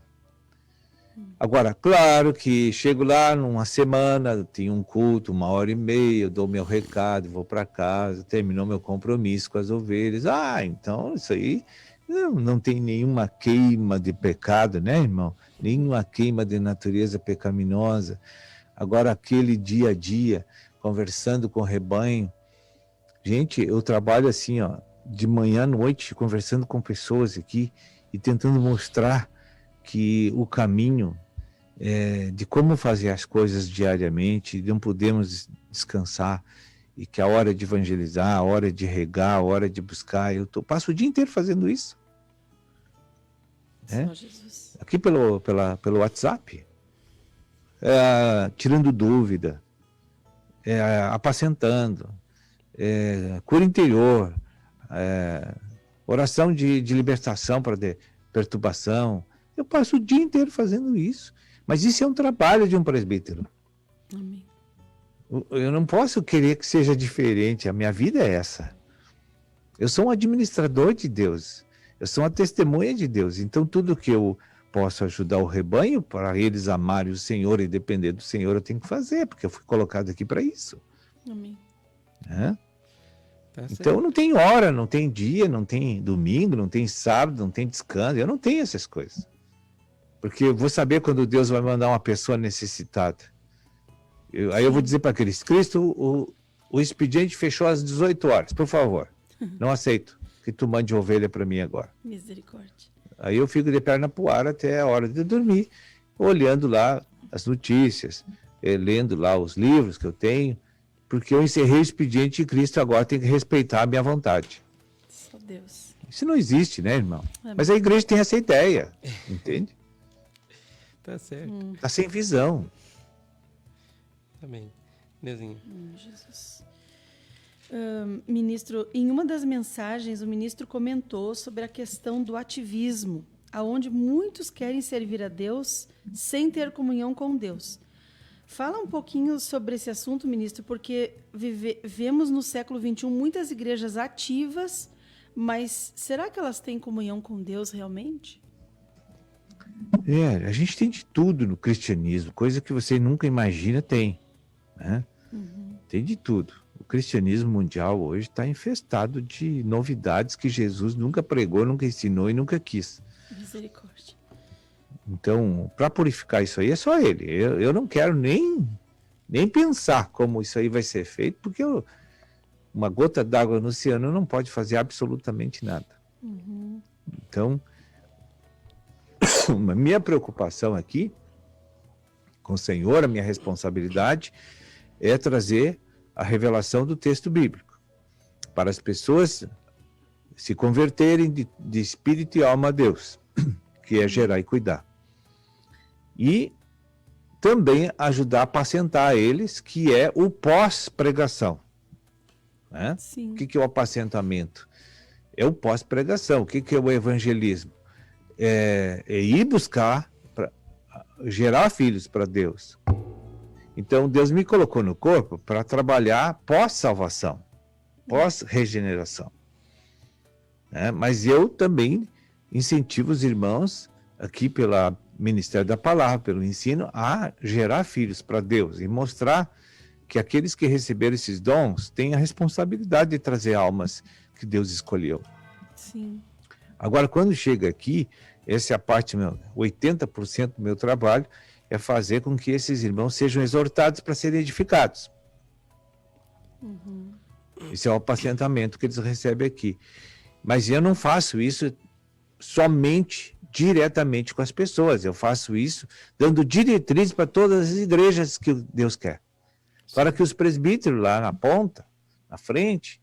Agora, claro que chego lá numa semana, tenho um culto, 1h30, eu dou meu recado, vou para casa, terminou meu compromisso com as ovelhas. Então isso aí não tem nenhuma queima de pecado, né, irmão? Nenhuma queima de natureza pecaminosa. Agora, aquele dia a dia, conversando com o rebanho. Gente, eu trabalho assim, ó, de manhã à noite, conversando com pessoas aqui e tentando mostrar que o caminho de como fazer as coisas diariamente, não podemos descansar, e que a hora de evangelizar, a hora de regar, a hora de buscar, passo o dia inteiro fazendo isso. Jesus. Aqui pelo WhatsApp, tirando dúvida, apacentando, cura interior, oração de libertação para perturbação. Eu passo o dia inteiro fazendo isso, Mas isso é um trabalho de um presbítero. Amém. Eu não posso querer que seja diferente. A minha vida é essa. Eu sou um administrador de Deus. Eu sou uma testemunha de Deus. Então, tudo que eu posso ajudar o rebanho para eles amarem o Senhor e depender do Senhor, eu tenho que fazer, porque eu fui colocado aqui para isso. Amém. Então, não tem hora, não tem dia, não tem domingo, não tem sábado, não tem descanso. Eu não tenho essas coisas. Porque eu vou saber quando Deus vai mandar uma pessoa necessitada. Aí eu vou dizer para aqueles, Cristo, o expediente fechou às 18 horas, por favor. Não aceito que tu mande ovelha para mim agora. Misericórdia. Aí eu fico de perna pro ar até a hora de dormir, olhando lá as notícias, lendo lá os livros que eu tenho, porque eu encerrei o expediente e Cristo agora tem que respeitar a minha vontade. Só Deus. Isso não existe, né, irmão? Amém. Mas a igreja tem essa ideia, entende? Tá certo. Tá sem visão. Amém. Neuzinha. Jesus. Ministro, em uma das mensagens, o ministro comentou sobre a questão do ativismo, aonde muitos querem servir a Deus sem ter comunhão com Deus. Fala um pouquinho sobre esse assunto, ministro, porque vemos no século XXI muitas igrejas ativas, mas será que elas têm comunhão com Deus realmente? A gente tem de tudo no cristianismo, coisa que você nunca imagina tem, né? Tem de tudo. O cristianismo mundial hoje está infestado de novidades que Jesus nunca pregou, nunca ensinou e nunca quis. Misericórdia. Então, para purificar isso aí, é só ele. Eu não quero nem pensar como isso aí vai ser feito, porque uma gota d'água no oceano não pode fazer absolutamente nada. Então, a minha preocupação aqui com o Senhor, a minha responsabilidade é trazer a revelação do texto bíblico para as pessoas se converterem de espírito e alma a Deus, que é gerar e cuidar. E também ajudar a apacentar eles, que é o pós-pregação. Né? O que é o apacentamento? É o pós-pregação. O que é o evangelismo? É ir buscar, gerar filhos para Deus. Então, Deus me colocou no corpo para trabalhar pós-salvação, pós-regeneração. Mas eu também incentivo os irmãos, aqui pelo Ministério da Palavra, pelo ensino, a gerar filhos para Deus e mostrar que aqueles que receberam esses dons têm a responsabilidade de trazer almas que Deus escolheu. Sim. Agora, quando chega aqui, essa é a parte, 80% do meu trabalho, é fazer com que esses irmãos sejam exortados para serem edificados. Esse é o apacentamento que eles recebem aqui. Mas eu não faço isso somente, diretamente com as pessoas. Eu faço isso dando diretrizes para todas as igrejas que Deus quer. Para que os presbíteros lá na ponta, na frente,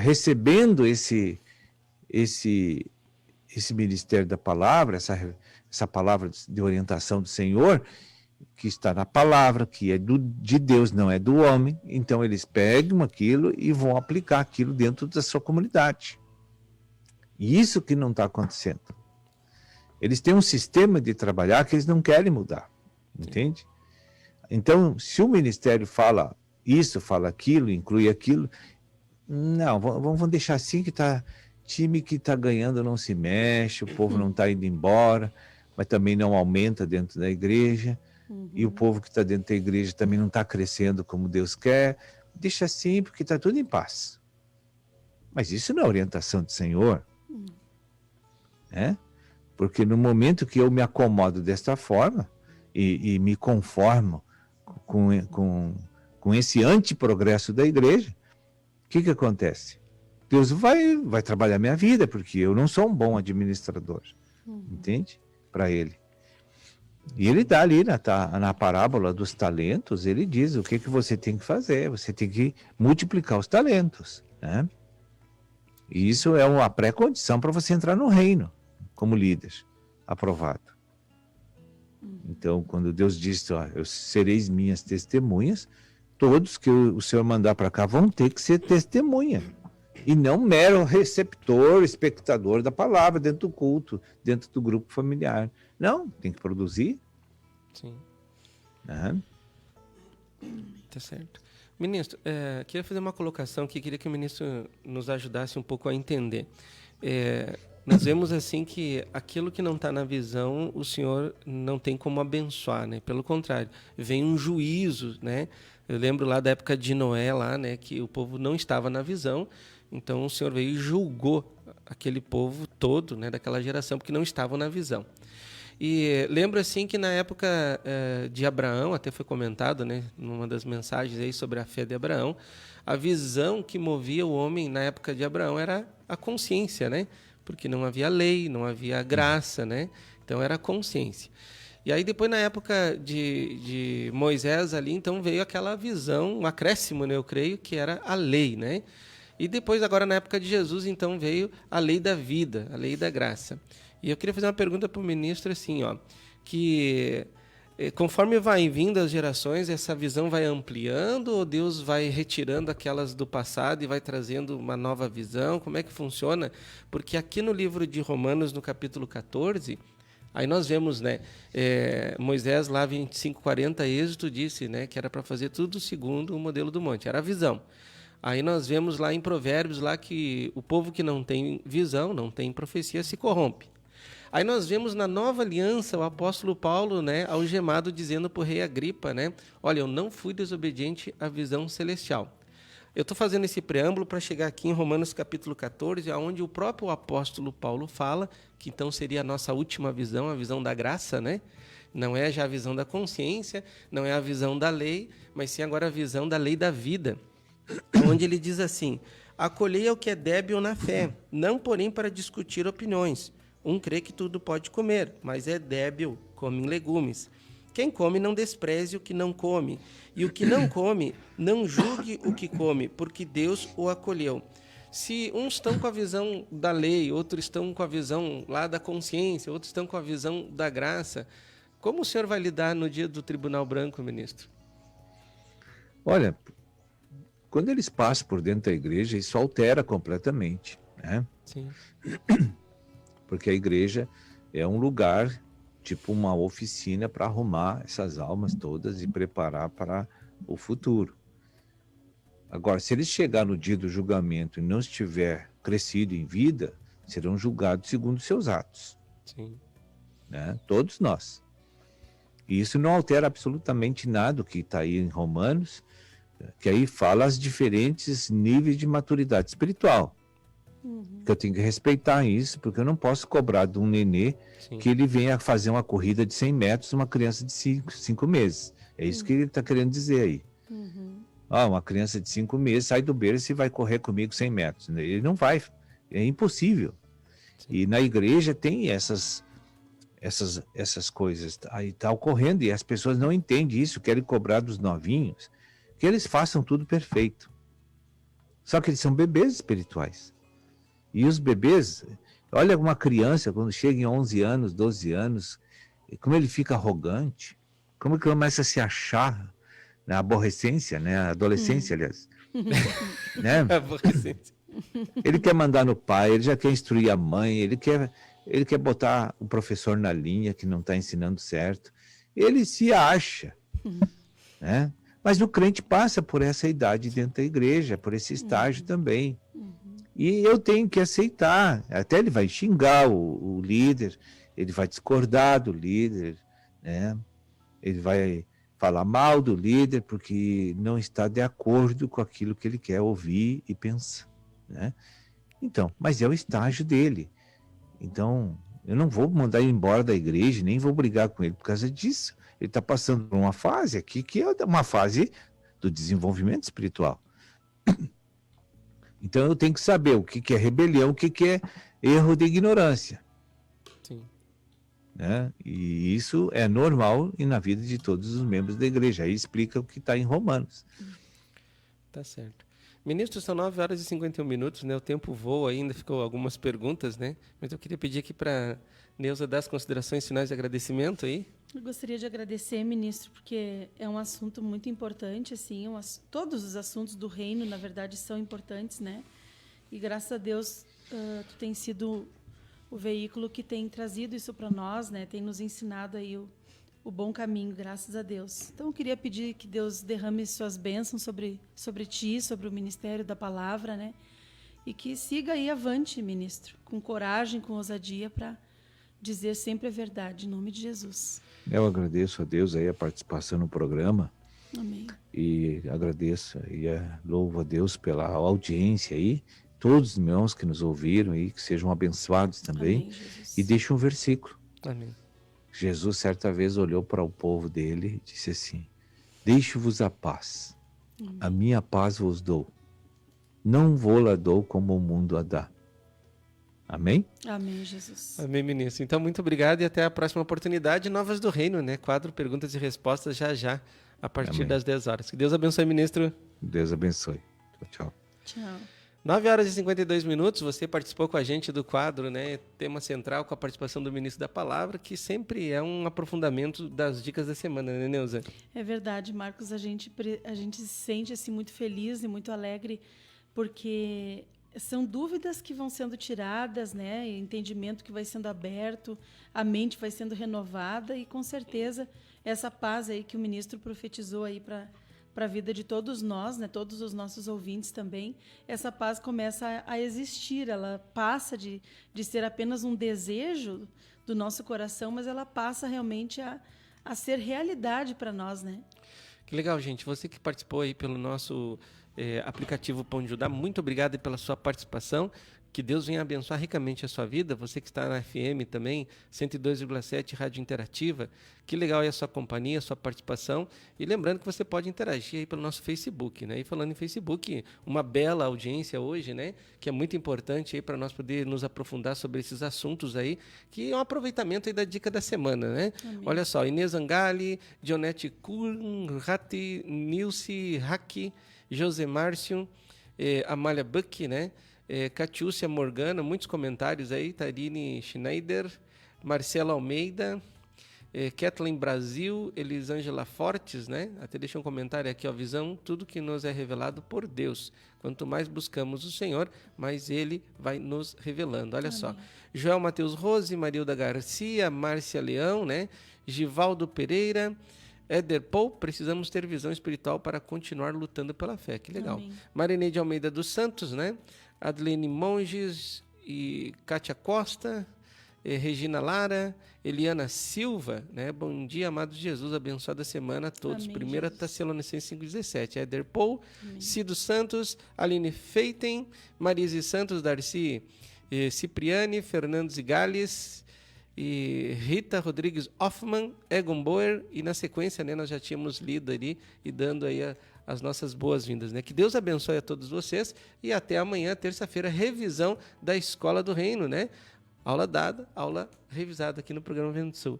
recebendo esse ministério da palavra, essa palavra de orientação do Senhor, que está na palavra, que é de Deus, não é do homem, então eles pegam aquilo e vão aplicar aquilo dentro da sua comunidade. E isso que não está acontecendo. Eles têm um sistema de trabalhar que eles não querem mudar, entende? Então, se o ministério fala isso, fala aquilo, inclui aquilo, não, vamos deixar assim que time que está ganhando não se mexe, o povo não está indo embora, mas também não aumenta dentro da igreja, e o povo que está dentro da igreja também não está crescendo como Deus quer. Deixa assim, porque está tudo em paz. Mas isso não é orientação do Senhor. Porque no momento que eu me acomodo desta forma e me conformo com esse antiprogresso da igreja, o que acontece? Deus vai trabalhar minha vida, porque eu não sou um bom administrador, entende? Para ele. E ele dá ali na parábola dos talentos, ele diz o que você tem que fazer, você tem que multiplicar os talentos, né? E isso é uma pré-condição para você entrar no reino, como líder, aprovado. Então, quando Deus diz, eu sereis minhas testemunhas, todos que o Senhor mandar para cá vão ter que ser testemunha. E não mero receptor, espectador da palavra dentro do culto, dentro do grupo familiar. Não, tem que produzir. Sim. Né? Tá certo. Ministro, queria fazer uma colocação que queria que o ministro nos ajudasse um pouco a entender. Nós vemos assim que aquilo que não está na visão, o Senhor não tem como abençoar, né? Pelo contrário, vem um juízo, né? Eu lembro lá da época de Noé, lá, né, que o povo não estava na visão, então o Senhor veio e julgou aquele povo todo, né, daquela geração, porque não estavam na visão. E lembro assim que na época de Abraão, até foi comentado, né, numa das mensagens aí sobre a fé de Abraão, a visão que movia o homem na época de Abraão era a consciência, né? Porque não havia lei, não havia graça, né? Então era a consciência. E aí depois na época de Moisés ali, então veio aquela visão, um acréscimo, né, eu creio, que era a lei, né? E depois agora na época de Jesus, então veio a lei da vida, a lei da graça. E eu queria fazer uma pergunta para o ministro assim, ó, que conforme vai vindo as gerações, essa visão vai ampliando ou Deus vai retirando aquelas do passado e vai trazendo uma nova visão? Como é que funciona? Porque aqui no livro de Romanos, no capítulo 14, aí nós vemos, né, Moisés lá 25:40, Êxodo disse, né, que era para fazer tudo segundo o modelo do monte, era a visão. Aí nós vemos lá em Provérbios lá que o povo que não tem visão, não tem profecia, se corrompe. Aí nós vemos na Nova Aliança o apóstolo Paulo, né, algemado, dizendo para o rei Agripa, né, olha, eu não fui desobediente à visão celestial. Eu estou fazendo esse preâmbulo para chegar aqui em Romanos capítulo 14, onde o próprio apóstolo Paulo fala que então seria a nossa última visão, a visão da graça, né? Não é já a visão da consciência, não é a visão da lei, mas sim agora a visão da lei da vida, onde ele diz assim, acolhei ao que é débil na fé, não porém para discutir opiniões. Um crê que tudo pode comer, mas é débil, come legumes. Quem come não despreze o que não come, e o que não come não julgue o que come, porque Deus o acolheu. Se uns estão com a visão da lei, outros estão com a visão lá da consciência, outros estão com a visão da graça, como o senhor vai lidar no dia do Tribunal Branco, ministro? Olha, quando eles passam por dentro da igreja, isso altera completamente, né? Sim. Porque a igreja é um lugar, tipo uma oficina para arrumar essas almas todas e preparar para o futuro. Agora, se eles chegarem no dia do julgamento e não estiver crescido em vida, serão julgados segundo seus atos. Sim. Né? Todos nós. E isso não altera absolutamente nada o que está aí em Romanos, que aí fala os diferentes níveis de maturidade espiritual. Que eu tenho que respeitar isso, porque eu não posso cobrar de um nenê que ele venha fazer uma corrida de 100 metros uma criança de 5 meses. É isso que ele está querendo dizer aí. Uma criança de 5 meses sai do berço e vai correr comigo 100 metros. Ele não vai, é impossível. E na igreja tem essas coisas, aí está ocorrendo e as pessoas não entendem isso, querem cobrar dos novinhos, que eles façam tudo perfeito. Só que eles são bebês espirituais. E os bebês, olha uma criança quando chega em 11 anos, 12 anos, como ele fica arrogante, como ele começa a se achar na aborrecência, né? Adolescência, aliás. Né? Aborrecência. Ele quer mandar no pai, ele já quer instruir a mãe, ele quer botar o professor na linha que não está ensinando certo. Ele se acha, né? Mas o crente passa por essa idade dentro da igreja, por esse estágio também. E eu tenho que aceitar. Até ele vai xingar o líder, ele vai discordar do líder, né? Ele vai falar mal do líder porque não está de acordo com aquilo que ele quer ouvir e pensar, né? Então, mas é o estágio dele. Então, eu não vou mandar ele embora da igreja, nem vou brigar com ele por causa disso. Ele está passando por uma fase aqui que é uma fase do desenvolvimento espiritual. Então eu tenho que saber o que é rebelião, o que é erro de ignorância. Sim. Né? E isso é normal e na vida de todos os membros da igreja. Aí explica o que está em Romanos. Tá certo. Ministro, são 9 horas e 51 minutos, né? O tempo voa ainda, ficou algumas perguntas, né? Mas eu queria pedir aqui para Neuza dar as considerações finais de agradecimento aí. Eu gostaria de agradecer, ministro, porque é um assunto muito importante, assim, todos os assuntos do reino, na verdade, são importantes, né? E graças a Deus, tu tem sido o veículo que tem trazido isso para nós, né? Tem nos ensinado aí o bom caminho, graças a Deus. Então, eu queria pedir que Deus derrame suas bênçãos sobre ti, sobre o ministério da palavra, né? E que siga aí avante, ministro, com coragem, com ousadia, para dizer sempre a verdade, em nome de Jesus. Eu agradeço a Deus aí a participação no programa. Amém. E agradeço e louvo a Deus pela audiência aí, todos os irmãos que nos ouviram aí, que sejam abençoados também. Amém, Jesus. E deixe um versículo. Amém. Jesus certa vez olhou para o povo dele e disse assim: deixe-vos a paz, a minha paz vos dou, não vou-la dou como o mundo a dá. Amém? Amém, Jesus. Amém, ministro. Então, muito obrigado e até a próxima oportunidade. Novas do Reino, né? Quadro Perguntas e Respostas já, a partir Amém. das 10 horas. Que Deus abençoe, ministro. Deus abençoe. Tchau, tchau. Tchau. 9 horas e 52 minutos, você participou com a gente do quadro, né? Tema central com a participação do ministro da Palavra, que sempre é um aprofundamento das dicas da semana, né, Neuza? É verdade, Marcos. A gente se sente assim, muito feliz e muito alegre, porque são dúvidas que vão sendo tiradas, né? Entendimento que vai sendo aberto, a mente vai sendo renovada e, com certeza, essa paz aí que o ministro profetizou aí para a vida de todos nós, né? Todos os nossos ouvintes também, essa paz começa a existir, ela passa de ser apenas um desejo do nosso coração, mas ela passa realmente a ser realidade para nós, né? Que legal, gente. Você que participou aí pelo nosso aplicativo Pão de Judá, muito obrigado pela sua participação. Que Deus venha abençoar ricamente a sua vida. Você que está na FM também, 102,7 Rádio Interativa. Que legal aí a sua companhia, a sua participação. E lembrando que você pode interagir aí pelo nosso Facebook, né? E falando em Facebook, uma bela audiência hoje, né? Que é muito importante aí para nós poder nos aprofundar sobre esses assuntos aí, que é um aproveitamento aí da dica da semana, né? Amém. Olha só, Inês Angali, Dionete Kuhn, Rati, Nilce, Haki, José Márcio, Amália Buck, né? Catiúcia Morgana, muitos comentários aí, Tarine Schneider, Marcela Almeida, Kathleen Brasil, Elisângela Fortes, né? Até deixa um comentário aqui, ó, visão, tudo que nos é revelado por Deus. Quanto mais buscamos o Senhor, mais Ele vai nos revelando. Olha só, Joel Matheus Rose, Marilda Garcia, Márcia Leão, né? Givaldo Pereira, Éder Paul, precisamos ter visão espiritual para continuar lutando pela fé. Que legal. Amém. Marineide Almeida dos Santos, né? Adlene Monges e Kátia Costa, Regina Lara, Eliana Silva, né? Bom dia, amados de Jesus, abençoada semana a todos. Amém, 1 Tessalonicenses 5,17. Éder Paul, Amém. Cido Santos, Aline Feiten, Marise Santos, Darcy Cipriani, Fernandes e Gales, e Rita Rodrigues Hoffman, Egon Boer, e na sequência, né, nós já tínhamos lido ali e dando aí as nossas boas-vindas, né? Que Deus abençoe a todos vocês e até amanhã, terça-feira, revisão da Escola do Reino, né? Aula dada, aula revisada aqui no programa Vento Sul.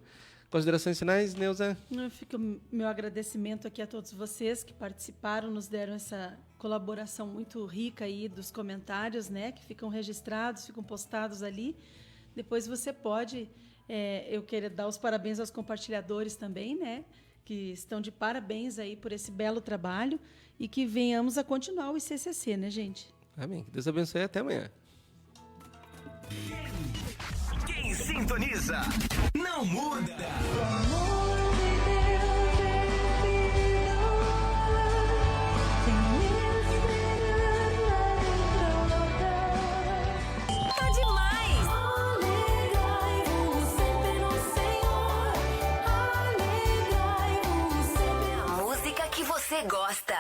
Considerações finais, Neuza? Fica meu agradecimento aqui a todos vocês que participaram, nos deram essa colaboração muito rica aí dos comentários, né? Que ficam registrados, ficam postados ali. Depois você pode, eu quero dar os parabéns aos compartilhadores também, né? Que estão de parabéns aí por esse belo trabalho e que venhamos a continuar o ICCC, né, gente? Amém. Que Deus abençoe e até amanhã. Quem sintoniza, não muda. Tá demais! A música que você gosta.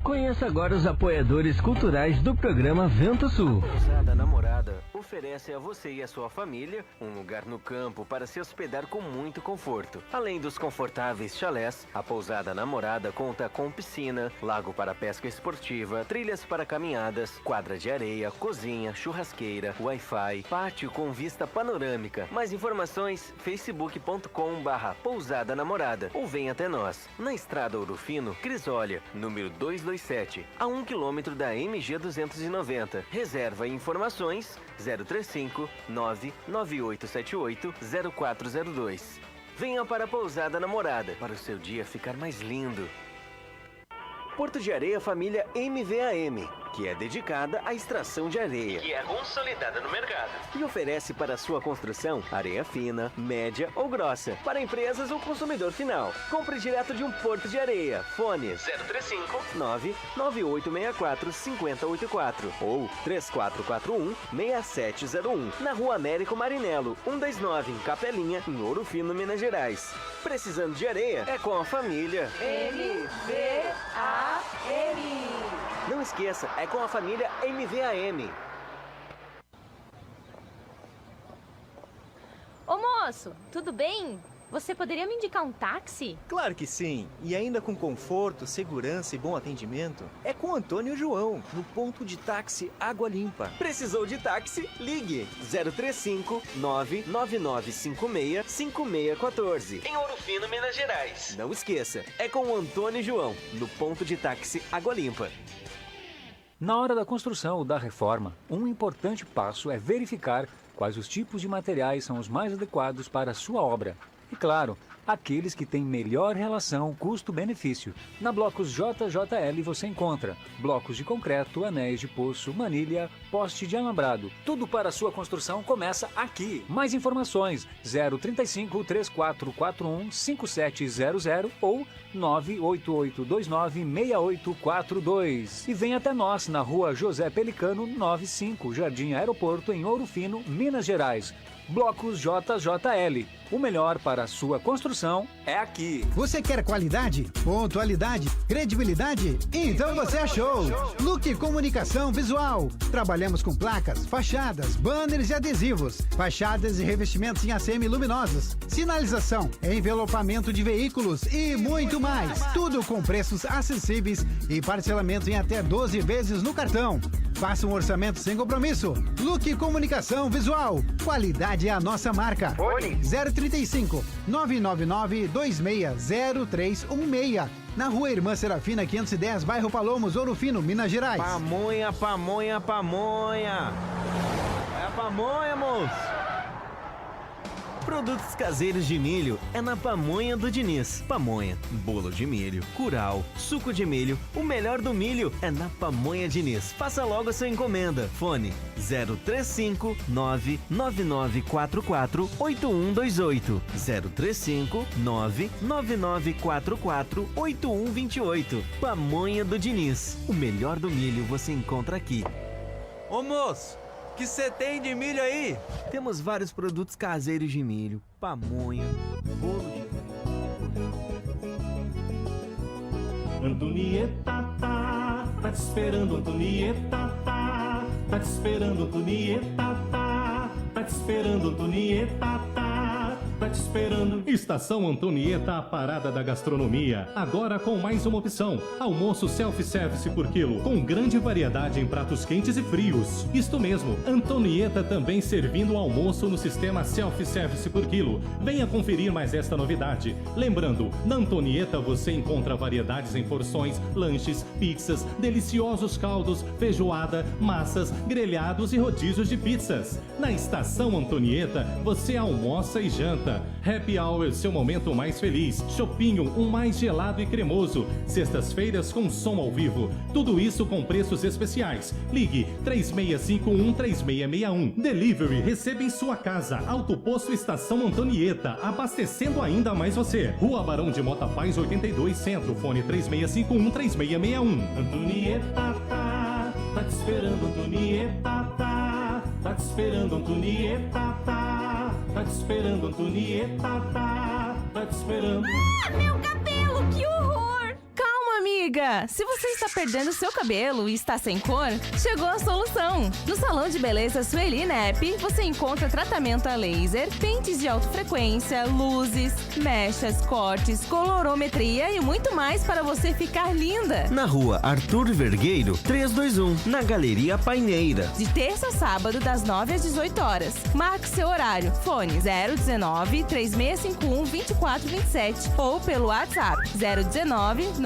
Conheça agora os apoiadores culturais do programa Vento Sul. Pousada Namorada oferece a você e a sua família um lugar no campo para se hospedar com muito conforto. Além dos confortáveis chalés, a Pousada Namorada conta com piscina, lago para pesca esportiva, trilhas para caminhadas, quadra de areia, cozinha, churrasqueira, Wi-Fi, pátio com vista panorâmica. Mais informações, facebook.com/Pousada Namorada ou venha até nós, na Estrada Ouro Fino, Crisólia, número 227, a 1 km da MG 290. Reserva e informações 035 99878 0402. Venha para a Pousada Namorada para o seu dia ficar mais lindo. Porto de Areia Família MVAM. que é dedicada à extração de areia, Que é consolidada no mercado. e oferece para sua construção areia fina, média ou grossa, para empresas ou consumidor final. Compre direto de um porto de areia. Fone 035 99864 5084 ou 3441 6701, na Rua Américo Marinello, 129, em Capelinha, em Ouro Fino, Minas Gerais. Precisando de areia? É com a família MVAM. Não esqueça, é com a família MVAM. Ô moço, tudo bem? Você poderia me indicar um táxi? Claro que sim. E ainda com conforto, segurança e bom atendimento. É com Antônio e João, no ponto de táxi Água Limpa. Precisou de táxi? Ligue 035 99956 5614. Em Ouro Fino, Minas Gerais. Não esqueça, é com o Antônio e João, no ponto de táxi Água Limpa. Na hora da construção ou da reforma, um importante passo é verificar quais os tipos de materiais são os mais adequados para a sua obra. E claro, aqueles que têm melhor relação custo-benefício. Na Blocos JJL você encontra blocos de concreto, anéis de poço, manilha, poste de alambrado. Tudo para a sua construção começa aqui. Mais informações 035 3441 5700 ou 98829 6842. E vem até nós na Rua José Pelicano 95, Jardim Aeroporto, em Ouro Fino, Minas Gerais. Blocos JJL. O melhor para a sua construção é aqui. Você quer qualidade, pontualidade, credibilidade? Então você achou! Look Comunicação Visual. Trabalhamos com placas, fachadas, banners e adesivos, fachadas e revestimentos em ACM luminosos, sinalização, envelopamento de veículos e muito mais. Tudo com preços acessíveis e parcelamento em até 12 vezes no cartão. Faça um orçamento sem compromisso. Look Comunicação Visual. Qualidade é a nossa marca. Fone 035 999 260316. Na Rua Irmã Serafina 510, bairro Palomos, Ouro Fino, Minas Gerais. Pamonha, pamonha, pamonha. É a pamonha, moço. Produtos caseiros de milho é na Pamonha do Diniz. Pamonha, bolo de milho, curau, suco de milho, o melhor do milho é na Pamonha Diniz. Faça logo a sua encomenda. Fone 035 99944 8128 035 99944 8128. Pamonha do Diniz. O melhor do milho você encontra aqui. Ô moço, que você tem de milho aí? Temos vários produtos caseiros de milho, pamonha, bolo de Antonieta tá te esperando, Antonieta tá te esperando, Antonieta tá te esperando, Antonieta tá te esperando. Estação Antonieta, a parada da gastronomia. Agora com mais uma opção: almoço self-service por quilo, com grande variedade em pratos quentes e frios. Isto mesmo, Antonieta também servindo o almoço no sistema self-service por quilo. Venha conferir mais esta novidade. Lembrando, na Antonieta você encontra variedades em porções, lanches, pizzas, deliciosos caldos, feijoada, massas, grelhados e rodízios de pizzas. Na Estação Antonieta você almoça e janta. Happy Hour, seu momento mais feliz. Chopinho, um mais gelado e cremoso. Sextas-feiras com som ao vivo. Tudo isso com preços especiais. Ligue 3651-3661. Delivery, receba em sua casa. Alto Posto Estação Antonieta, abastecendo ainda mais você. Rua Barão de Mota Paz, 82 Centro. Fone 3651-3661. Antonieta tá te esperando, Antonieta tá te esperando, Antonieta tá te esperando, Antonieta tá te esperando. Ah, meu cabelo, que horror! Calma, amiga! Se você está perdendo seu cabelo e está sem cor, chegou a solução! No Salão de Beleza Sueli Nep, você encontra tratamento a laser, pentes de alta frequência, luzes, mechas, cortes, colorometria e muito mais para você ficar linda! Na Rua Arthur Vergueiro, 321, na Galeria Paineira. De terça a sábado, das 9 às 18 horas. Marque seu horário. Fone 019-3651-2427 ou pelo WhatsApp 019-9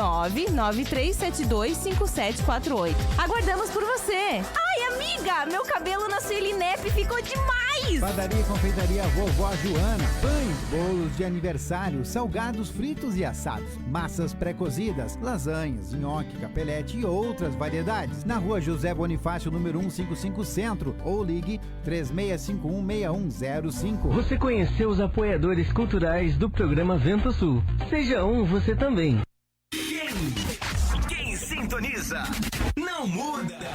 993725748. Aguardamos por você! Ai, amiga, meu cabelo na Sueli Nep ficou demais! Padaria e Confeitaria Vovó Joana. Pães, bolos de aniversário, salgados fritos e assados, massas pré-cozidas, lasanhas, nhoque, capelete e outras variedades. Na Rua José Bonifácio, número 155 Centro, ou ligue 36516105. Você conheceu os apoiadores culturais do programa Vento Sul. Seja um você também. Quem sintoniza não muda.